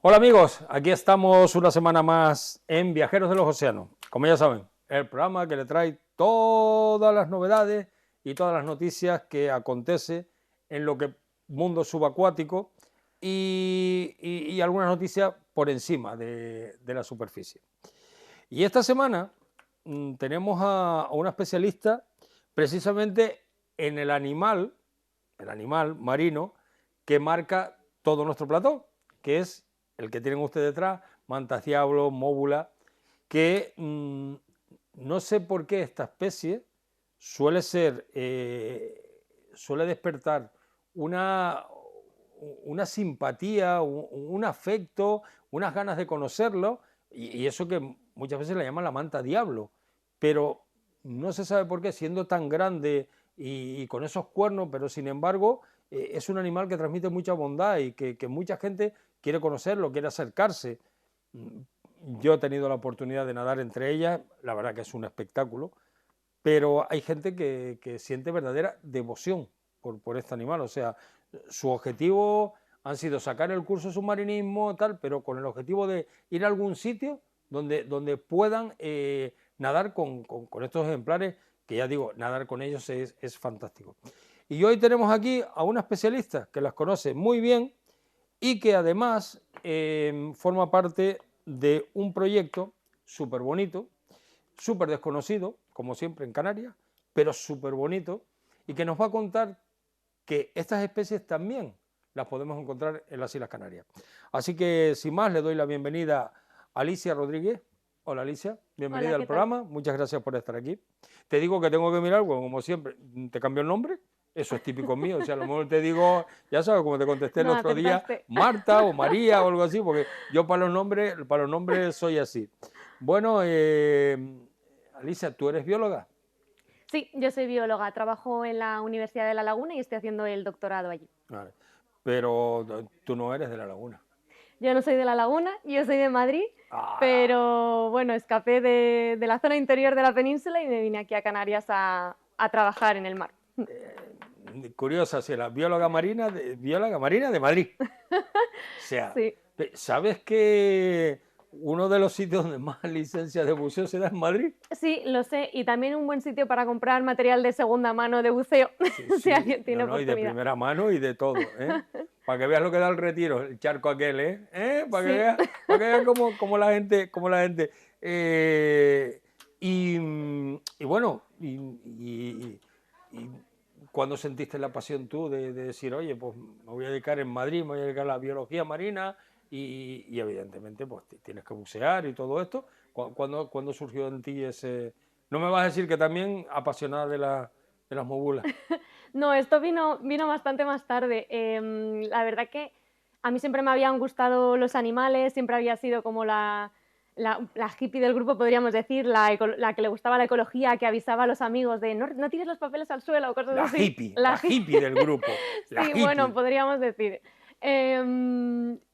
Hola amigos, aquí estamos una semana más en Viajeros de los Océanos. Como ya saben, el programa que le trae todas las novedades y todas las noticias que acontece en lo que mundo subacuático y algunas noticias por encima de la superficie. Y esta semana tenemos a una especialista precisamente en el animal marino que marca todo nuestro plató, que es el que tienen ustedes detrás, mantas diablo, móbula, que no sé por qué esta especie suele ser, suele despertar una, una simpatía, un afecto, unas ganas de conocerlo, y eso que muchas veces la llaman la manta diablo, pero no se sabe por qué, siendo tan grande y con esos cuernos, pero sin embargo es un animal que transmite mucha bondad y que mucha gente quiere conocerlo, quiere acercarse. Yo he tenido la oportunidad de nadar entre ellas, la verdad que es un espectáculo, pero hay gente que siente verdadera devoción por este animal, o sea, su objetivo han sido sacar el curso de submarinismo, tal, pero con el objetivo de ir a algún sitio donde puedan nadar con estos ejemplares, que ya digo, nadar con ellos es fantástico. Y hoy tenemos aquí a una especialista que las conoce muy bien y que además forma parte de un proyecto súper bonito, súper desconocido, como siempre en Canarias, pero súper bonito, y que nos va a contar que estas especies también las podemos encontrar en las Islas Canarias. Así que, sin más, le doy la bienvenida a Alicia Rodríguez. Hola Alicia, Hola, bienvenida al ¿qué tal? programa, muchas gracias por estar aquí. Te digo que tengo que mirar, bueno, como siempre, te cambio el nombre, eso es típico mío, o sea, a lo mejor te digo, ya sabes, como te contesté el No, otro día, acertaste. Marta o María o algo así, porque yo para los nombres soy así. Bueno, Alicia, ¿tú eres bióloga? Sí, yo soy bióloga, trabajo en la Universidad de La Laguna y estoy haciendo el doctorado allí. Vale. Pero tú no eres de La Laguna. Yo no soy de La Laguna, yo soy de Madrid, Ah, pero bueno, escapé de la zona interior de la península y me vine aquí a Canarias a trabajar en el mar. curiosa, si era bióloga marina de Madrid. O sea, Sí, ¿sabes que uno de los sitios donde más licencias de buceo se da en Madrid? sí, lo sé, y también un buen sitio para comprar material de segunda mano de buceo, Sí, si sí, alguien no, tiene no, y de oportunidad. primera mano y de todo, ¿eh? Para que veas lo que da el Retiro, el charco aquel, ¿eh? Sí, Para que veas cómo la gente, cómo la gente. eh, y bueno, y ¿cuándo sentiste la pasión tú de decir, oye, pues me voy a dedicar en Madrid, me voy a dedicar a la biología marina y evidentemente pues tienes que bucear y todo esto? ¿Cuándo surgió en ti ese? No me vas a decir que también apasionada de las mogulas. no, esto vino bastante más tarde. La verdad que a mí siempre me habían gustado los animales, siempre había sido como la hippie del grupo, podríamos decir, la que le gustaba la ecología, que avisaba a los amigos de no tires los papeles al suelo o cosas así. La hippie del grupo, la Sí, bueno, hippie. podríamos decir.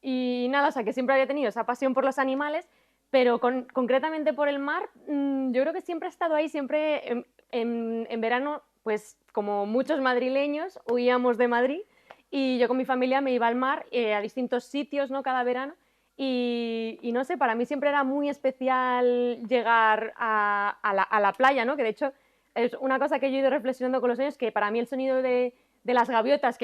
Y nada, o sea, que siempre había tenido esa pasión por los animales, pero concretamente por el mar, yo creo que siempre ha estado ahí, siempre en verano, pues como muchos madrileños, huíamos de Madrid y yo con mi familia me iba al mar, a distintos sitios, ¿no? Cada verano. Y no sé, para mí siempre era muy especial llegar a la playa, ¿no? Que de hecho es una cosa que yo he ido reflexionando con los años, que para mí el sonido de las gaviotas,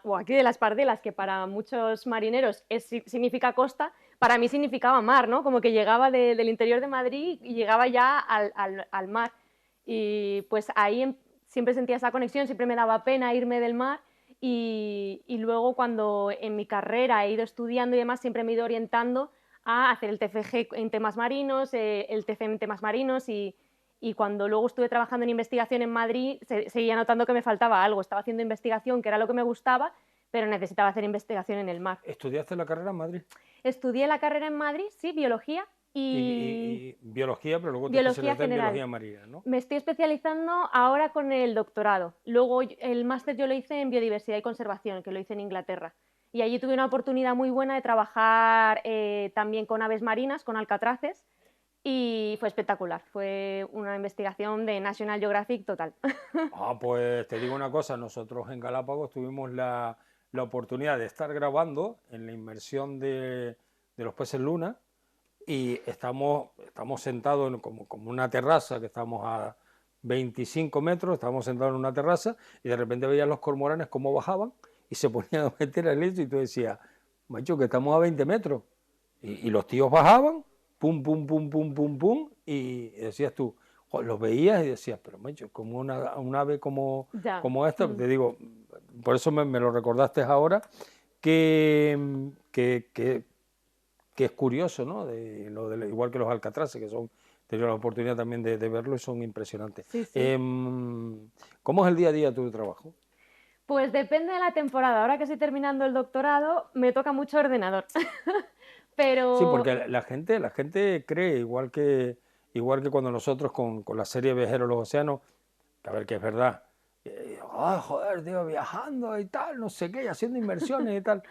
o aquí de las pardelas, que para muchos marineros significa costa, para mí significaba mar, ¿no? Como que llegaba del interior de Madrid y llegaba ya al mar. Y pues ahí siempre sentía esa conexión, siempre me daba pena irme del mar. Y luego cuando en mi carrera he ido estudiando y demás, siempre me he ido orientando a hacer el TFG en temas marinos, el TFM en temas marinos y cuando luego estuve trabajando en investigación en Madrid, seguía notando que me faltaba algo. Estaba haciendo investigación, que era lo que me gustaba, pero necesitaba hacer investigación en el mar. ¿Estudiaste la carrera en Madrid? Estudié la carrera en Madrid, sí, biología y Y biología, pero luego te biología especializaste en general. biología marina, ¿no? Me estoy especializando ahora con el doctorado. Luego el máster yo lo hice en biodiversidad y conservación, que lo hice en Inglaterra. Y allí tuve una oportunidad muy buena de trabajar también con aves marinas, con alcatraces, y fue espectacular. Fue una investigación de National Geographic total. Ah, pues te digo una cosa, nosotros en Galápagos tuvimos la oportunidad de estar grabando en la inmersión de los peces luna y estamos sentados en como una terraza, que estamos a 25 metros, estábamos sentados en una terraza y de repente veías los cormoranes cómo bajaban y se ponían a meter al lecho y tú decías, macho, que estamos a 20 metros. Y los tíos bajaban, pum, pum, pum, pum, pum, pum, y decías tú, los veías y decías, pero macho, como un ave Ya. como esta, te digo, por eso me lo recordaste ahora, que, que, que, que es curioso, ¿no? Igual que los alcatraces, que son, he tenido la oportunidad también de verlo y son impresionantes. Sí, sí. ¿Cómo es el día a día tu trabajo? Pues depende de la temporada. Ahora que estoy terminando el doctorado, me toca mucho ordenador. Sí, Pero porque la gente cree, igual que cuando nosotros con la serie Viajeros a los Océanos, que a ver que es verdad, ay, joder, tío, viajando y tal, no sé qué, y haciendo inversiones y tal.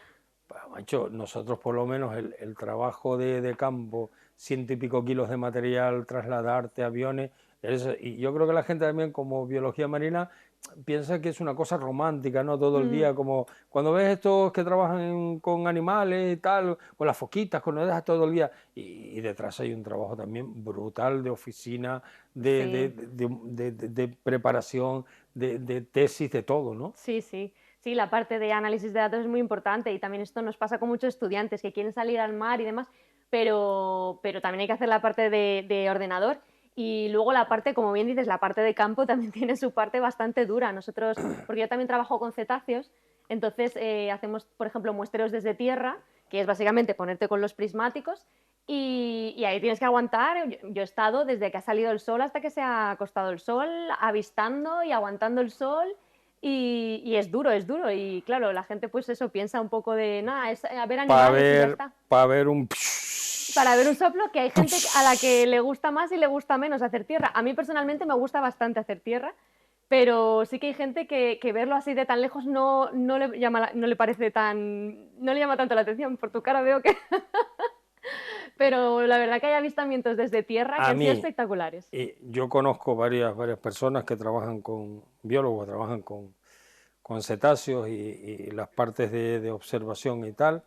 Pues, macho, nosotros por lo menos el trabajo de campo, 100 y pico kilos de material, trasladarte, aviones, y yo creo que la gente también como biología marina piensa que es una cosa romántica, ¿no? Todo el día, como cuando ves estos que trabajan con animales y tal, con las foquitas, cuando dejas todo el día, y detrás hay un trabajo también brutal de oficina, sí, de preparación, de tesis, de todo, ¿no? sí, sí. Sí, la parte de análisis de datos es muy importante y también esto nos pasa con muchos estudiantes que quieren salir al mar y demás, pero también hay que hacer la parte de ordenador y luego la parte, como bien dices, la parte de campo también tiene su parte bastante dura. Nosotros, porque yo también trabajo con cetáceos, entonces hacemos, por ejemplo, muestreos desde tierra, que es básicamente ponerte con los prismáticos y ahí tienes que aguantar. Yo he estado desde que ha salido el sol hasta que se ha acostado el sol, avistando y aguantando el sol. Y es duro, es duro. Y claro, la gente pues eso piensa un poco de, nada, es a ver animales y ya está. Para ver un... Para ver un soplo, que hay gente a la que le gusta más y le gusta menos hacer tierra. A mí personalmente me gusta bastante hacer tierra, pero sí que hay gente que verlo así de tan lejos no le llama, no le parece tan, no le llama tanto la atención. Por tu cara veo que... Pero la verdad que hay avistamientos desde tierra que A han sido mí, espectaculares. yo conozco varias personas que trabajan con biólogos, trabajan con cetáceos y las partes de observación y tal.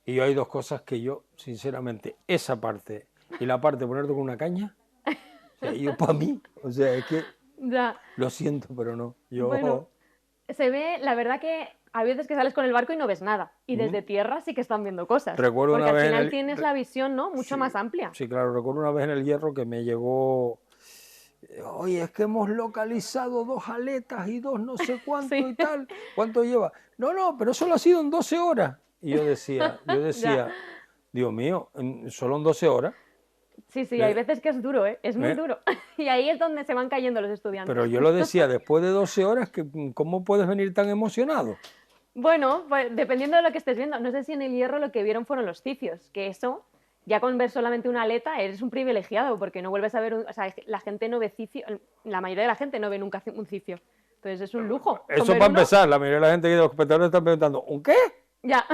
Y yo hay dos cosas que yo, sinceramente, esa parte y la parte de ponerte con una caña, o sea, yo para mí, o sea, es que Ya, lo siento, pero no. bueno, Yo se ve, la verdad que hay veces que sales con el barco y no ves nada. Y desde mm, tierra sí que están viendo cosas. recuerdo Porque una al vez en final el... tienes la visión, ¿no? Mucho más Sí, amplia. sí, claro, recuerdo una vez en el Hierro que me llegó, oye, es que hemos localizado dos aletas y dos no sé cuánto Sí, y tal, ¿cuánto lleva? No, no, pero solo ha sido en 12 horas. Y yo ya. decía, Dios mío, solo en 12 horas. Sí, sí, hay Eh, veces que es duro, ¿eh? Es muy eh, duro. Y ahí es donde se van cayendo los pero estudiantes. yo lo decía después de 12 horas, que ¿cómo puedes venir tan emocionado? Bueno, pues dependiendo de lo que estés viendo. No sé si en el Hierro lo que vieron fueron los cifios, que eso, ya con ver solamente una aleta, eres un privilegiado, porque no vuelves a ver, o sea, la gente no ve cifio, la mayoría de la gente no ve nunca un cifio. Entonces es un lujo. Con Eso ver para uno, empezar, la mayoría de la gente que los espectadores están preguntando, ¿un qué? ya.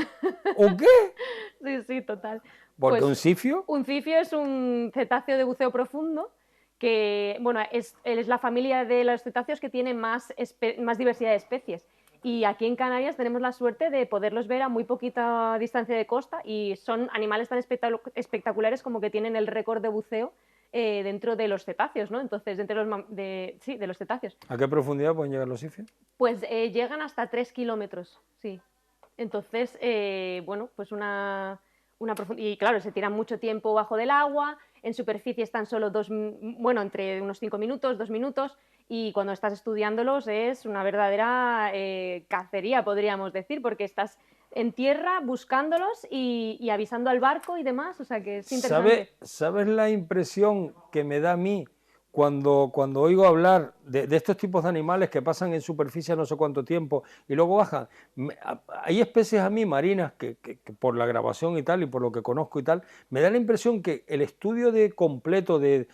¿Un qué? Sí, sí, total. Porque un Pues sifio, un cifio es un cetáceo de buceo profundo que, bueno, es la familia de los cetáceos que tiene más diversidad de especies. Y aquí en Canarias tenemos la suerte de poderlos ver a muy poquita distancia de costa y son animales tan espectaculares como que tienen el récord de buceo dentro de los cetáceos, ¿no? Entonces, sí, de los cetáceos. ¿a qué profundidad pueden llegar los sifios? Pues llegan hasta 3 kilómetros, sí. Entonces, bueno, pues y claro, se tiran mucho tiempo bajo del agua, en superficie están solo bueno, entre unos 5 minutos, 2 minutos, y cuando estás estudiándolos es una verdadera cacería, podríamos decir, porque estás en tierra buscándolos y avisando al barco y demás, o sea que es interesante. ¿Sabes la impresión que me da a mí cuando oigo hablar de estos tipos de animales que pasan en superficie no sé cuánto tiempo y luego bajan? Hay especies a mí marinas que por la grabación y tal y por lo que conozco y tal, me da la impresión que el estudio completo de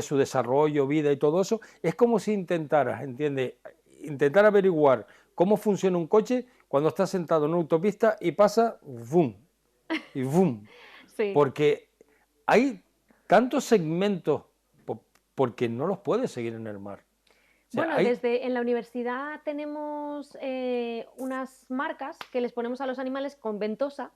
su desarrollo, vida y todo eso, es como si intentaras, ¿entiendes? Intentar averiguar cómo funciona un coche cuando estás sentado en una autopista y pasa, ¡vum! Y ¡vum! Sí. Porque hay tantos segmentos porque no los puedes seguir en el mar. O sea, Bueno, en la universidad tenemos unas marcas que les ponemos a los animales con ventosa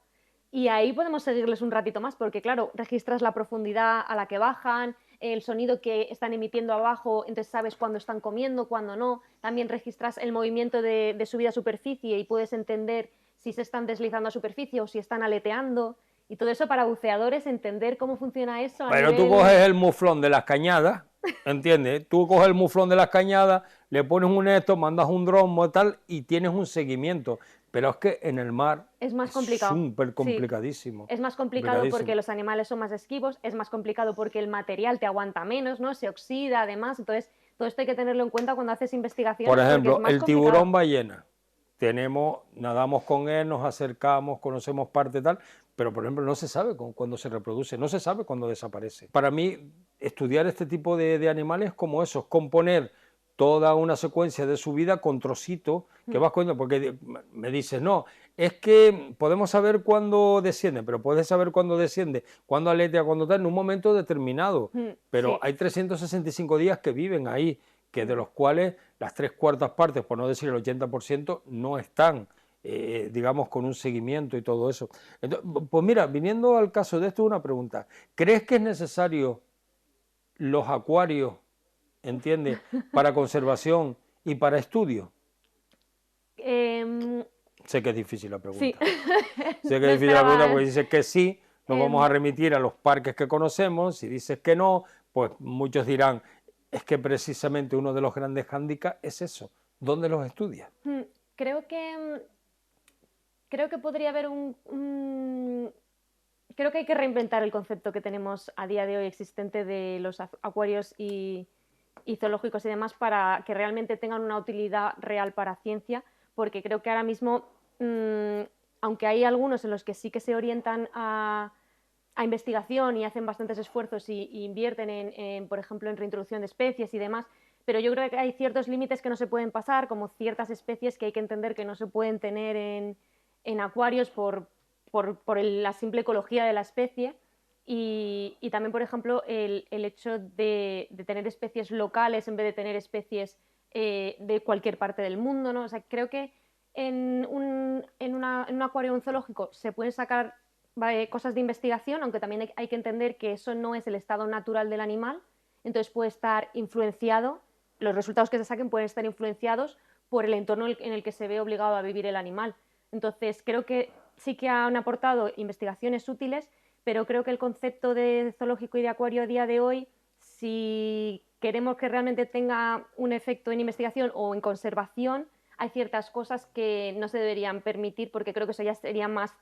y ahí podemos seguirles un ratito más porque, claro, registras la profundidad a la que bajan, el sonido que están emitiendo abajo, entonces sabes cuándo están comiendo, cuándo no. También registras el movimiento de subida a superficie y puedes entender si se están deslizando a superficie o si están aleteando. Y todo eso para buceadores, entender cómo funciona eso a pero tú nivel... coges el muflón de las cañadas, ¿entiendes? Tú coges el muflón de las cañadas, le pones un esto, mandas un dron o tal y tienes un seguimiento. Pero es que en el mar Es más es complicado, súper sí. complicadísimo. Es más complicado porque Complicadísimo. los animales son más esquivos, es más complicado porque el material te aguanta menos, ¿no? Se oxida además, entonces todo esto hay que tenerlo en cuenta cuando haces Por investigaciones porque es ejemplo, más el complicado. tiburón ballena. Nadamos con él, nos acercamos, conocemos parte tal, pero por ejemplo no se sabe cuándo se reproduce, no se sabe cuándo desaparece. Para mí, estudiar este tipo de animales es como eso, es componer toda una secuencia de su vida con trocitos que vas cogiendo, porque me dices, no, es que podemos saber cuándo desciende, pero puedes saber cuándo desciende, cuándo aletea, cuándo tal, en un momento determinado, pero Sí. hay 365 días que viven ahí, que de los cuales las 3/4 partes, por no decir el 80%, no están, digamos, con un seguimiento y todo eso. Entonces, pues mira, viniendo al caso de esto, una pregunta. ¿Crees que es necesario los acuarios, entiendes, para conservación y para estudio? Em, Sé que es difícil la sí, pregunta. Sé que me es difícil la pregunta esperaba. porque dices que sí, nos vamos a em, remitir a los parques que conocemos. Si dices que no, pues muchos dirán, es que precisamente uno de los grandes hándicaps es eso. ¿Dónde los estudias? mm, creo creo que podría haber creo que hay que reinventar el concepto que tenemos a día de hoy existente de los acuarios y zoológicos y demás para que realmente tengan una utilidad real para ciencia, porque creo que ahora mismo, aunque hay algunos en los que sí que se orientan a investigación y hacen bastantes esfuerzos y invierten por ejemplo, en reintroducción de especies y demás, pero yo creo que hay ciertos límites que no se pueden pasar, como ciertas especies que hay que entender que no se pueden tener en acuarios por la simple ecología de la especie. Y también, por ejemplo, el hecho de tener especies locales en vez de tener especies de cualquier parte del mundo, ¿no? O sea, creo que en un acuario o un zoológico se pueden sacar cosas de investigación, aunque también hay que entender que eso no es el estado natural del animal, entonces puede estar influenciado, los resultados que se saquen pueden estar influenciados por el entorno en el que se ve obligado a vivir el animal. Entonces, creo que sí que han aportado investigaciones útiles, pero creo que el concepto de zoológico y de acuario a día de hoy, si queremos que realmente tenga un efecto en investigación o en conservación, hay ciertas cosas que no se deberían permitir porque creo que eso ya sería más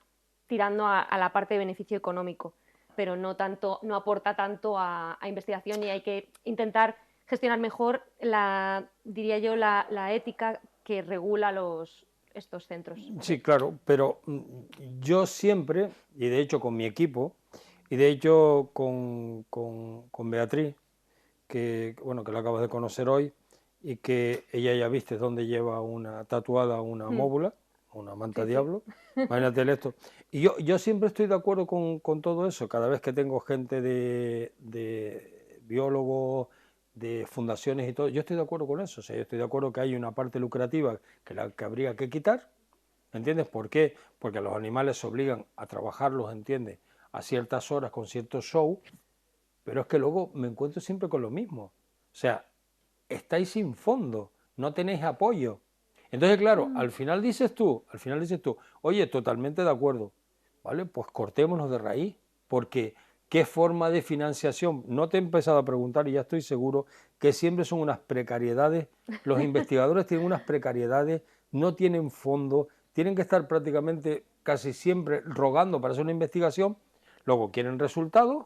tirando a la parte de beneficio económico, pero no tanto, no aporta tanto a investigación y hay que intentar gestionar mejor diría yo, la ética que regula estos centros. Sí, claro, pero yo siempre, y de hecho con mi equipo, y de hecho con Beatriz, que bueno, que la acabas de conocer hoy, y que ella ya viste dónde lleva una tatuada una Mm, móbula, una manta sí, sí. diablo, imagínate esto. Y yo siempre estoy de acuerdo con todo eso, cada vez que tengo gente de biólogos, de fundaciones y todo, yo estoy de acuerdo con eso, o sea, yo estoy de acuerdo que hay una parte lucrativa que habría que quitar. ¿Entiendes? ¿Por qué? Porque los animales se obligan a trabajarlos, ¿entiendes? A ciertas horas con ciertos shows, pero es que luego me encuentro siempre con lo mismo. O sea, estáis sin fondo, no tenéis apoyo. Entonces, claro, al final dices tú, oye, totalmente de acuerdo, ¿vale? Pues cortémonos de raíz, porque ¿qué forma de financiación? No te he empezado a preguntar y ya estoy seguro que siempre son unas precariedades, los investigadores tienen unas precariedades, no tienen fondo, tienen que estar prácticamente casi siempre rogando para hacer una investigación, luego quieren resultados,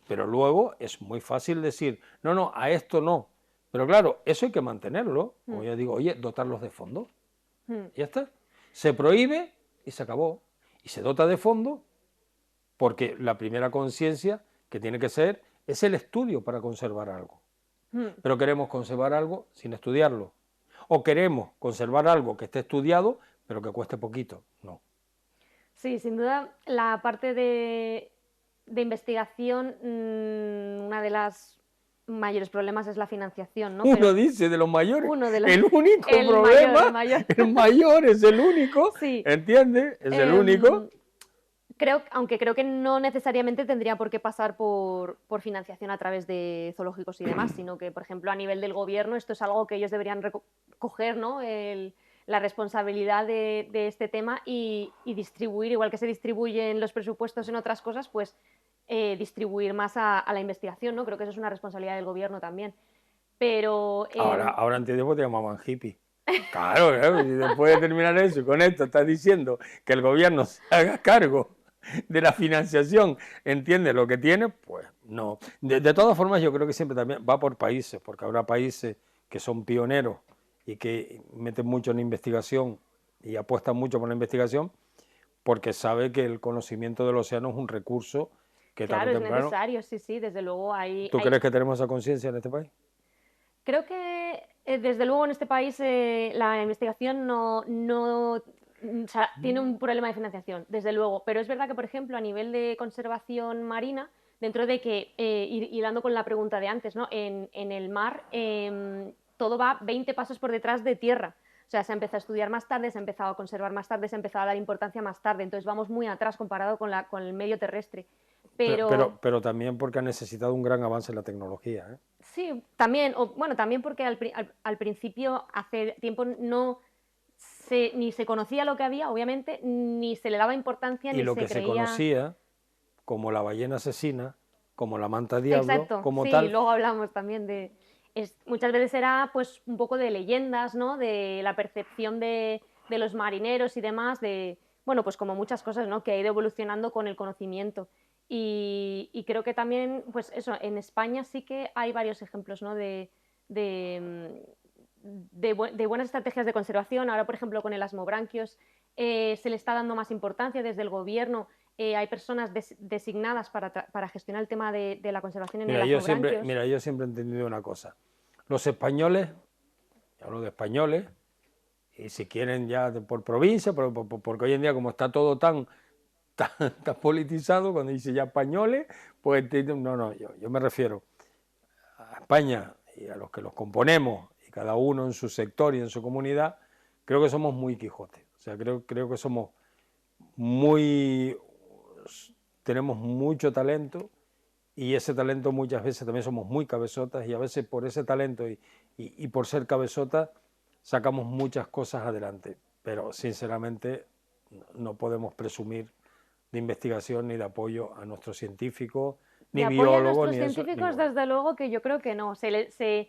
pero luego es muy fácil decir, no, no, a esto no. Pero claro, eso hay que mantenerlo. Como yo digo, oye, dotarlos de fondos. Y ya está. Se prohíbe y se acabó. Y se dota de fondos porque la primera conciencia que tiene que ser es el estudio para conservar algo. Pero queremos conservar algo sin estudiarlo. O queremos conservar algo que esté estudiado, pero que cueste poquito. No. Sí, sin duda, la parte de investigación, una de las mayores problemas es la financiación, ¿no? Uno dice de los mayores, uno de los, el único el problema, mayor. el mayor es el único, Sí. ¿entiendes? Es el único. Aunque creo que no necesariamente tendría por qué pasar por financiación a través de zoológicos y demás, sino que, por ejemplo, a nivel del gobierno esto es algo que ellos deberían coger, ¿no? La responsabilidad de este tema y distribuir, igual que se distribuyen los presupuestos en otras cosas, pues distribuir más a la investigación, ¿no? Creo que eso es una responsabilidad del gobierno también. Pero... Ahora entiendo por qué te llamaban hippie. Claro, y después de terminar eso, con esto estás diciendo que el gobierno se haga cargo de la financiación, entiende lo que tiene, pues no. De todas formas, yo creo que siempre también va por países, porque habrá países que son pioneros y que meten mucho en la investigación y apuestan mucho por la investigación, porque sabe que el conocimiento del océano es un recurso que claro, tarde o es temprano... necesario, sí, desde luego hay... ¿Tú crees que tenemos esa conciencia en este país? Creo que desde luego en este país la investigación o sea, tiene un problema de financiación, desde luego, pero es verdad que, por ejemplo, a nivel de conservación marina, dentro de que, hilando con la pregunta de antes, ¿no? En el mar todo va 20 pasos por detrás de tierra. O sea, se ha empezado a estudiar más tarde, se ha empezado a conservar más tarde, se ha empezado a dar importancia más tarde. Entonces vamos muy atrás comparado con el medio terrestre. Pero también porque ha necesitado un gran avance en la tecnología, ¿eh? Sí, también, bueno, también porque al principio, hace tiempo, ni se conocía lo que había, obviamente, ni se le daba importancia, Y ni lo se que se creía... conocía, como la ballena asesina, como la manta diablo, Exacto, como sí, tal... luego hablamos también de... muchas veces era pues un poco de leyendas, ¿no? De la percepción de los marineros y demás, de, bueno, pues como muchas cosas, ¿no? Que ha ido evolucionando con el conocimiento. Y creo que también, pues eso, en España sí que hay varios ejemplos, ¿no? De buenas estrategias de conservación. Ahora, por ejemplo, con el asmobranquios se le está dando más importancia desde el gobierno. Hay personas designadas para gestionar el tema de la conservación en el asmobranquios. Mira, yo siempre he entendido una cosa. Los españoles, yo hablo de españoles, y si quieren ya por provincia, porque hoy en día como está todo tan politizado, cuando dice ya españoles, pues no, yo me refiero a España y a los que los componemos, y cada uno en su sector y en su comunidad, creo que somos muy Quijotes. O sea, creo que somos muy... tenemos mucho talento y ese talento muchas veces también somos muy cabezotas y a veces por ese talento y por ser cabezotas sacamos muchas cosas adelante, pero sinceramente no podemos presumir de investigación ni de apoyo a nuestros científicos, De ni apoyo a biólogos, nuestros ni eso, científicos, ninguno. desde luego que yo creo que no. Se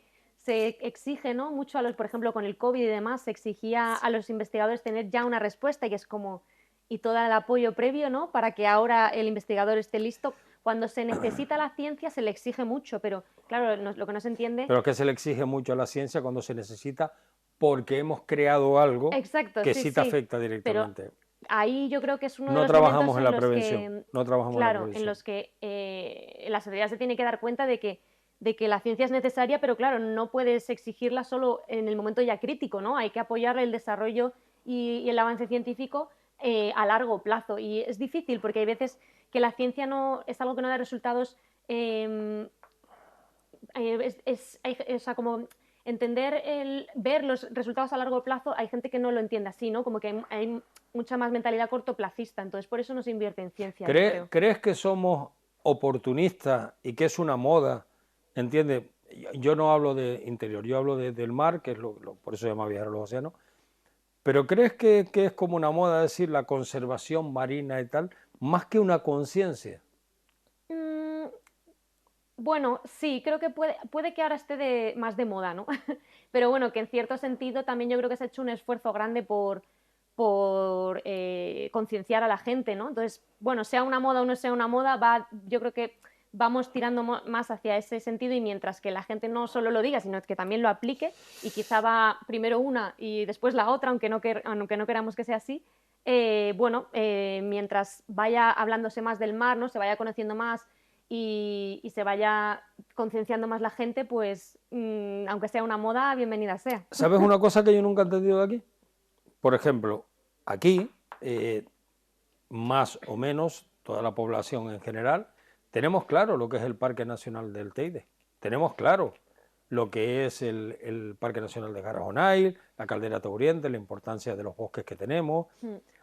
exige, ¿no? Mucho a los, por ejemplo, con el COVID y demás, se exigía a los investigadores tener ya una respuesta y es como, y todo el apoyo previo, ¿no? Para que ahora el investigador esté listo. Cuando se necesita la ciencia se le exige mucho, pero claro, lo que no se entiende... Pero es que se le exige mucho a la ciencia cuando se necesita porque hemos creado algo Exacto, que sí, sí te sí. afecta Pero directamente. ahí yo creo que es uno de No los momentos trabajamos en en la los prevención, que, no trabajamos en la claro, en prevención. los que la sociedad se tiene que dar cuenta de que la ciencia es necesaria, pero claro, no puedes exigirla solo en el momento ya crítico, ¿no? Hay que apoyar el desarrollo y el avance científico a largo plazo. Y es difícil porque hay veces que la ciencia no es algo que no da resultados. O sea, como entender, ver los resultados a largo plazo, hay gente que no lo entiende así, ¿no? Como que hay mucha más mentalidad cortoplacista, entonces por eso no se invierte en ciencia, yo creo. ¿Crees que somos oportunistas y que es una moda? ¿Entiendes? Yo no hablo de interior, yo hablo del mar, que es por eso se llama viajar a los océanos. ¿Pero crees que es como una moda decir la conservación marina y tal, más que una conciencia? Mm, bueno, sí, creo que puede que ahora esté más de moda, ¿no? Pero bueno, que en cierto sentido también yo creo que se ha hecho un esfuerzo grande por concienciar a la gente, ¿no? Entonces, bueno, sea una moda o no sea una moda, yo creo que vamos tirando más hacia ese sentido y mientras que la gente no solo lo diga, sino que también lo aplique y quizá va primero una y después la otra, aunque no queramos que sea así, bueno, mientras vaya hablándose más del mar, ¿no? Se vaya conociendo más y se vaya concienciando más la gente, pues aunque sea una moda, bienvenida sea. ¿Sabes una cosa que yo nunca he entendido de aquí? Por ejemplo, aquí, más o menos, toda la población en general, tenemos claro lo que es el Parque Nacional del Teide. tenemos claro lo que es el Parque Nacional de Garajonay, la Caldera Tauriente, la importancia de los bosques que tenemos.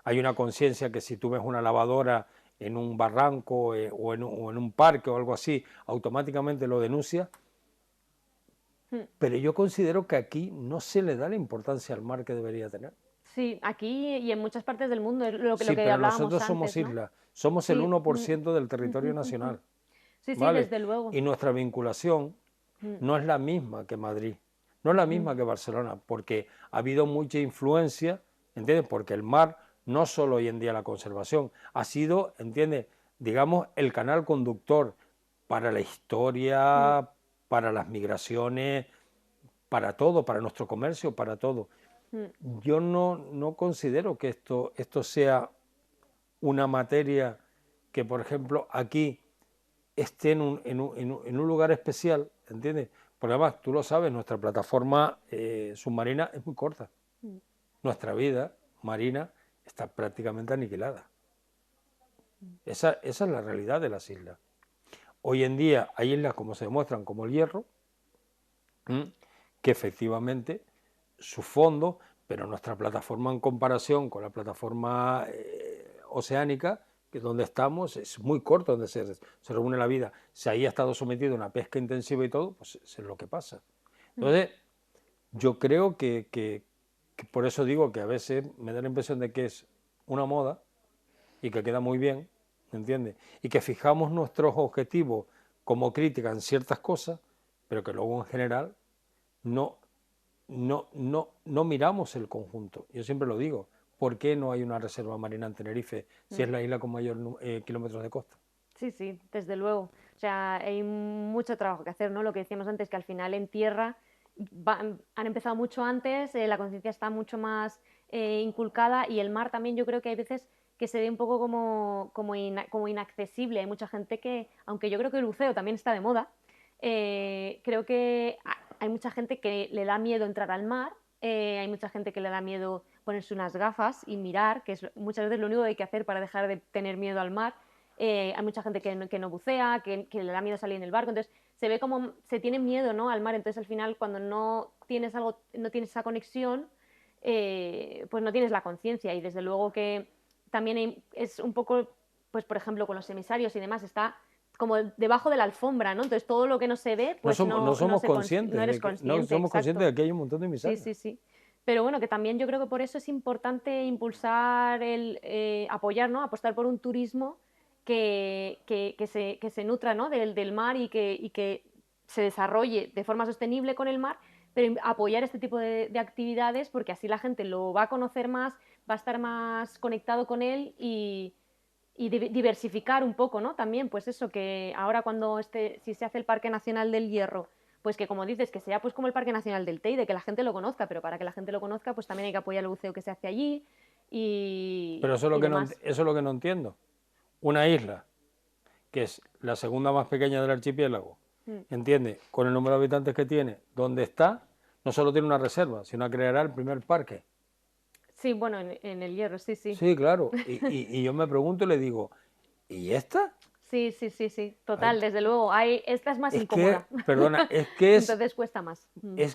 Hay una conciencia que si tú ves una lavadora en un barranco o en un parque o algo así, automáticamente lo denuncias. Pero yo considero que aquí no se le da la importancia al mar que debería tener. Sí, aquí y en muchas partes del mundo, es lo Sí, que pero hablábamos nosotros antes, somos ¿no? isla, somos Sí. el 1% del territorio nacional. Sí, sí, ¿Vale? desde luego. Y nuestra vinculación no es la misma que Madrid, no es la misma que Barcelona, porque ha habido mucha influencia, ¿entiendes? Porque el mar, no solo hoy en día la conservación, ha sido, ¿entiendes? Digamos, el canal conductor para la historia, para las migraciones, para todo, para nuestro comercio, para todo. Yo no considero que esto sea una materia que, por ejemplo, aquí esté en un lugar especial, ¿entiendes? Porque además, tú lo sabes, nuestra plataforma submarina es muy corta. Nuestra vida marina está prácticamente aniquilada. Esa es la realidad de las islas. Hoy en día hay islas como se demuestran, como el Hierro, que efectivamente su fondo, pero nuestra plataforma en comparación con la plataforma oceánica, que es donde estamos, es muy corto, donde se reúne la vida. Si ahí ha estado sometido a una pesca intensiva y todo, pues es lo que pasa. Entonces, yo creo que por eso digo que a veces me da la impresión de que es una moda y que queda muy bien, ¿entiendes? Y que fijamos nuestros objetivos como crítica en ciertas cosas, pero que luego en general no miramos el conjunto. Yo siempre lo digo, ¿por qué no hay una reserva marina en Tenerife si es la isla con mayor kilómetros de costa? Sí, sí, desde luego. O sea, hay mucho trabajo que hacer, ¿no? Lo que decíamos antes, que al final en tierra han empezado mucho antes, la conciencia está mucho más inculcada, y el mar también yo creo que hay veces que se ve un poco como inaccesible. Hay mucha gente que, aunque yo creo que el buceo también está de moda, creo que hay mucha gente que le da miedo entrar al mar, hay mucha gente que le da miedo ponerse unas gafas y mirar, que es muchas veces lo único que hay que hacer para dejar de tener miedo al mar. Hay mucha gente que no bucea, que le da miedo salir en el barco, entonces se ve como se tiene miedo, ¿no?, al mar. Entonces al final, cuando no tienes esa conexión, pues no tienes la conciencia. Y desde luego que también es un poco, pues por ejemplo con los emisarios y demás, está como debajo de la alfombra, ¿no? Entonces todo lo que no se ve, pues no somos conscientes, no eres consciente. no somos conscientes de que hay un montón de Sí, emisarios. sí, sí. Pero bueno, que también yo creo que por eso es importante impulsar, apoyar, ¿no?, apostar por un turismo que se nutra, ¿no?, del mar, y que se desarrolle de forma sostenible con el mar, pero apoyar este tipo de actividades, porque así la gente lo va a conocer más, va a estar más conectado con él, y diversificar un poco, ¿no? También, pues eso, que ahora si se hace el Parque Nacional del Hierro, pues que, como dices, que sea pues como el Parque Nacional del Teide, que la gente lo conozca, pero para que la gente lo conozca, pues también hay que apoyar el buceo que se hace allí Pero eso es lo demás. eso es lo que no entiendo. Una isla, que es la segunda más pequeña del archipiélago, ¿entiendes? Con el número de habitantes que tiene, donde está, no solo tiene una reserva, sino creará el primer parque. Sí, bueno, en el Hierro, sí, sí. Sí, claro. Y yo me pregunto y le digo, ¿y esta? Sí, sí, sí, sí, total, desde luego. Esta es más incómoda. Perdona, es que Entonces cuesta más.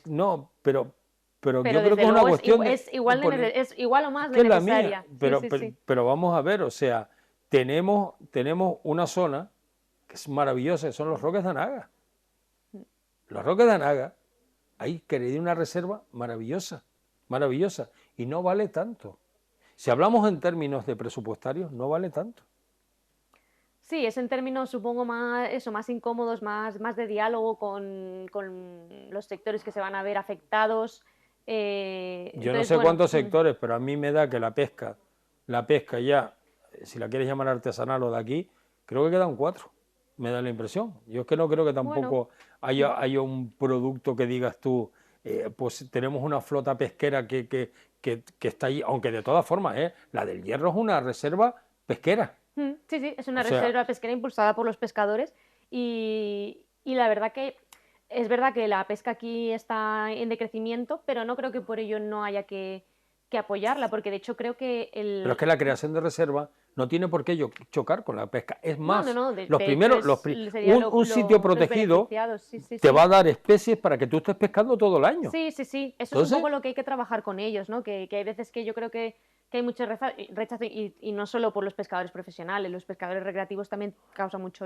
No, pero yo Pero creo que es una cuestión es igual o más que de es la necesaria. mía. Sí, sí, sí. Pero vamos a ver, o sea, tenemos una zona que es maravillosa, que son los Roques de Anaga. Los Roques de Anaga, ahí quería una reserva maravillosa, maravillosa, y no vale tanto. Si hablamos en términos de presupuestarios, no vale tanto. Sí, es en términos, supongo, más incómodos, más de diálogo con los sectores que se van a ver afectados. Yo no sé cuántos sectores, pero a mí me da que la pesca ya, si la quieres llamar artesanal o de aquí, creo que quedan 4, me da la impresión. Yo es que no creo que tampoco haya un producto que digas tú, pues tenemos una flota pesquera que está ahí, aunque de todas formas, la del Hierro es una reserva pesquera. Sí, sí, es una reserva pesquera impulsada por los pescadores, y la verdad que es verdad que la pesca aquí está en decrecimiento, pero no creo que por ello no haya que apoyarla, porque de hecho creo que Pero es que la creación de reserva no tiene por qué chocar con la pesca. Es más, los de primeros, hecho un sitio protegido te va a dar especies para que tú estés pescando todo el año. Sí, sí, sí. Eso Entonces, es un poco lo que hay que trabajar con ellos, ¿no? Que hay veces que yo creo que hay mucho rechazo y no solo por los pescadores profesionales, los pescadores recreativos también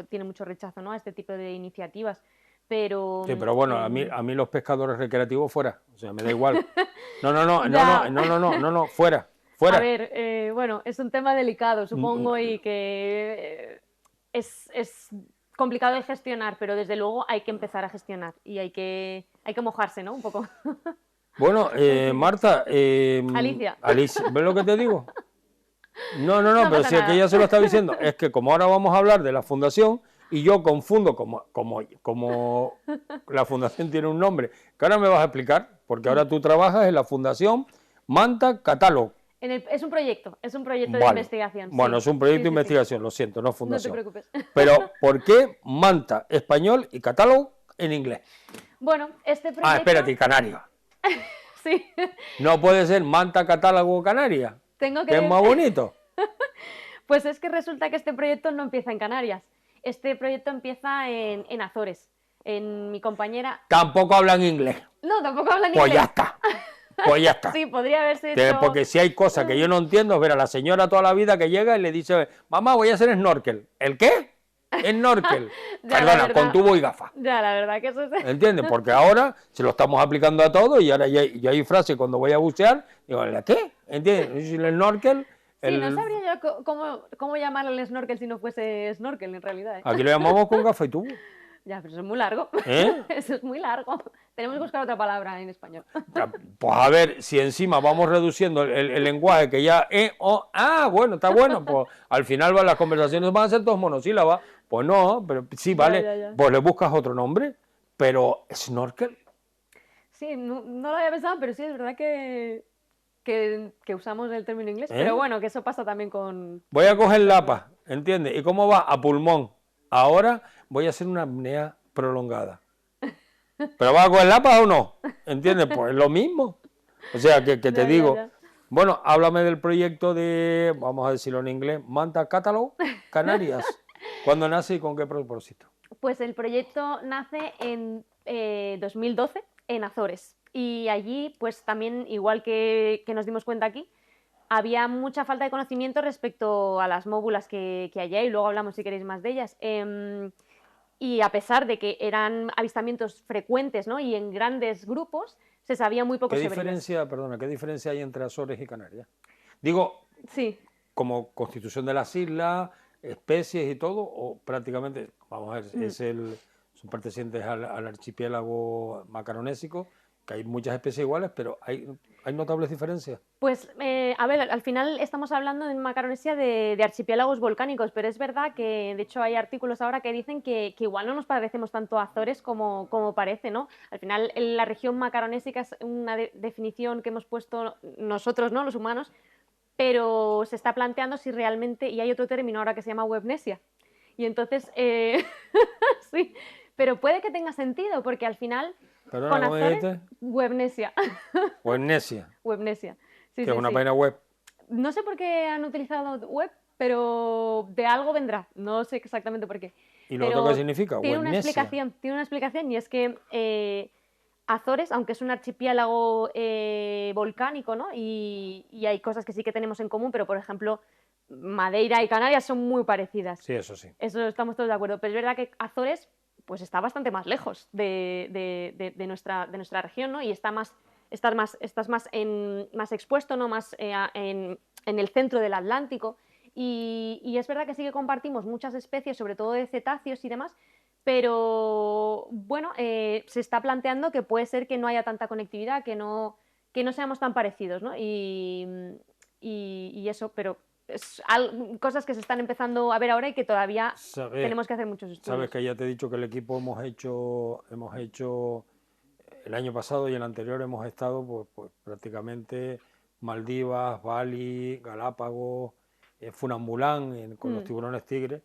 tienen mucho rechazo, ¿no? A este tipo de iniciativas. Pero, sí, pero bueno, a mí los pescadores recreativos fuera, o sea, me da igual. Ya. No, fuera, fuera. A ver, bueno, es un tema delicado, supongo, y que es complicado de gestionar, pero desde luego hay que empezar a gestionar y hay que mojarse, ¿no? Un poco. Bueno, Marta, Alicia. ¿ves lo que te digo? No, No pero pasa si es que nada. ya se lo está diciendo, es que como ahora vamos a hablar de la fundación y yo confundo como la fundación tiene un nombre, que ahora me vas a explicar, porque ahora tú trabajas en la fundación Manta Catalog. Es un proyecto de Vale. investigación. Bueno, Sí. es un proyecto Sí, de sí, sí. investigación, lo siento, no No te fundación. preocupes. Pero, ¿por qué Manta español y Catalog en inglés? Bueno, este proyecto... Ah, espérate, y Canaria. Sí. No puede ser Manta Catálogo Canaria, Tengo que es más bonito. Pues es que resulta que este proyecto no empieza en Canarias. Este proyecto empieza en Azores. En mi compañera... Tampoco hablan inglés. No, tampoco hablan Pues inglés. ya está. Pues ya está. Sí, podría haberse hecho... Porque si hay cosas que yo no entiendo, es ver a la señora toda la vida que llega y le dice, mamá, voy a hacer snorkel. ¿El qué? Snorkel. Perdona, con tubo y gafas. Ya, la verdad que eso es... ¿Entiendes? Porque ahora se lo estamos aplicando a todo y ahora ya hay frases cuando voy a bucear, digo, ¿el qué? ¿Entiendes? El snorkel... Sí, no sabría yo cómo llamar al snorkel si no fuese snorkel en realidad. Aquí lo llamamos con gafa y tubo. Ya, pero eso es muy largo. ¿Eh? Eso es muy largo. Tenemos que buscar otra palabra en español. Pues a ver, si encima vamos reduciendo el lenguaje que ya... bueno, está bueno, pues al final las conversaciones van a ser todos monosílabas. Pues no, pero sí, vale, Ya. pues le buscas otro nombre, pero snorkel. Sí, no lo había pensado, pero sí, es verdad que usamos el término inglés. Pero bueno, que eso pasa también con... Voy a coger lapa, ¿entiendes? ¿Y cómo va? A pulmón. Ahora voy a hacer una apnea prolongada. ¿Pero vas a coger lapa o no? ¿Entiendes? Pues es lo mismo. O sea, que te digo... Ya. Bueno, háblame del proyecto de, vamos a decirlo en inglés, Manta Catalog Canarias. ¿Cuándo nace y con qué propósito? Pues el proyecto nace en 2012 en Azores. Y allí, pues también, igual que nos dimos cuenta aquí, había mucha falta de conocimiento respecto a las móbulas que hay ahí, y luego hablamos si queréis más de ellas. Y a pesar de que eran avistamientos frecuentes, ¿no? Y en grandes grupos, se sabía muy poco sobre ellas. ¿Qué diferencia hay entre Azores y Canarias? Digo, sí. Como constitución de las islas, especies y todo, o prácticamente, vamos a ver, son pertenecientes al archipiélago macaronésico, que hay muchas especies iguales, pero hay notables diferencias. Pues, a ver, al final estamos hablando en Macaronesia de archipiélagos volcánicos, pero es verdad que, de hecho, hay artículos ahora que dicen que igual no nos parecemos tanto a Azores como parece, ¿no? Al final, la región macaronésica es una definición que hemos puesto nosotros, ¿no?, los humanos, pero se está planteando si realmente, y hay otro término ahora que se llama webnesia, y entonces, sí, pero puede que tenga sentido, porque al final... Perdona, con ¿cómo Azores, dijiste? Webnesia. Webnesia. Webnesia. Sí, Que es una página web. No sé por qué han utilizado web, pero de algo vendrá. No sé exactamente por qué. ¿Y lo otro qué significa? Tiene Webnesia. Tiene una explicación y es que Azores, aunque es un archipiélago volcánico, ¿no? Y hay cosas que sí que tenemos en común, pero por ejemplo, Madeira y Canarias son muy parecidas. Sí, eso sí. Eso estamos todos de acuerdo. Pero es verdad que Azores pues está bastante más lejos de nuestra región, ¿no? Y estás más expuesto, ¿no? Más en el centro del Atlántico. Y es verdad que sí que compartimos muchas especies, sobre todo de cetáceos y demás, pero bueno, se está planteando que puede ser que no haya tanta conectividad, que no seamos tan parecidos, ¿no? Y eso, pero... cosas que se están empezando a ver ahora y que todavía tenemos que hacer muchos estudios. Sabes que ya te he dicho que el equipo hemos hecho el año pasado y el anterior hemos estado pues prácticamente Maldivas, Bali, Galápagos, Funambulán con los tiburones tigres.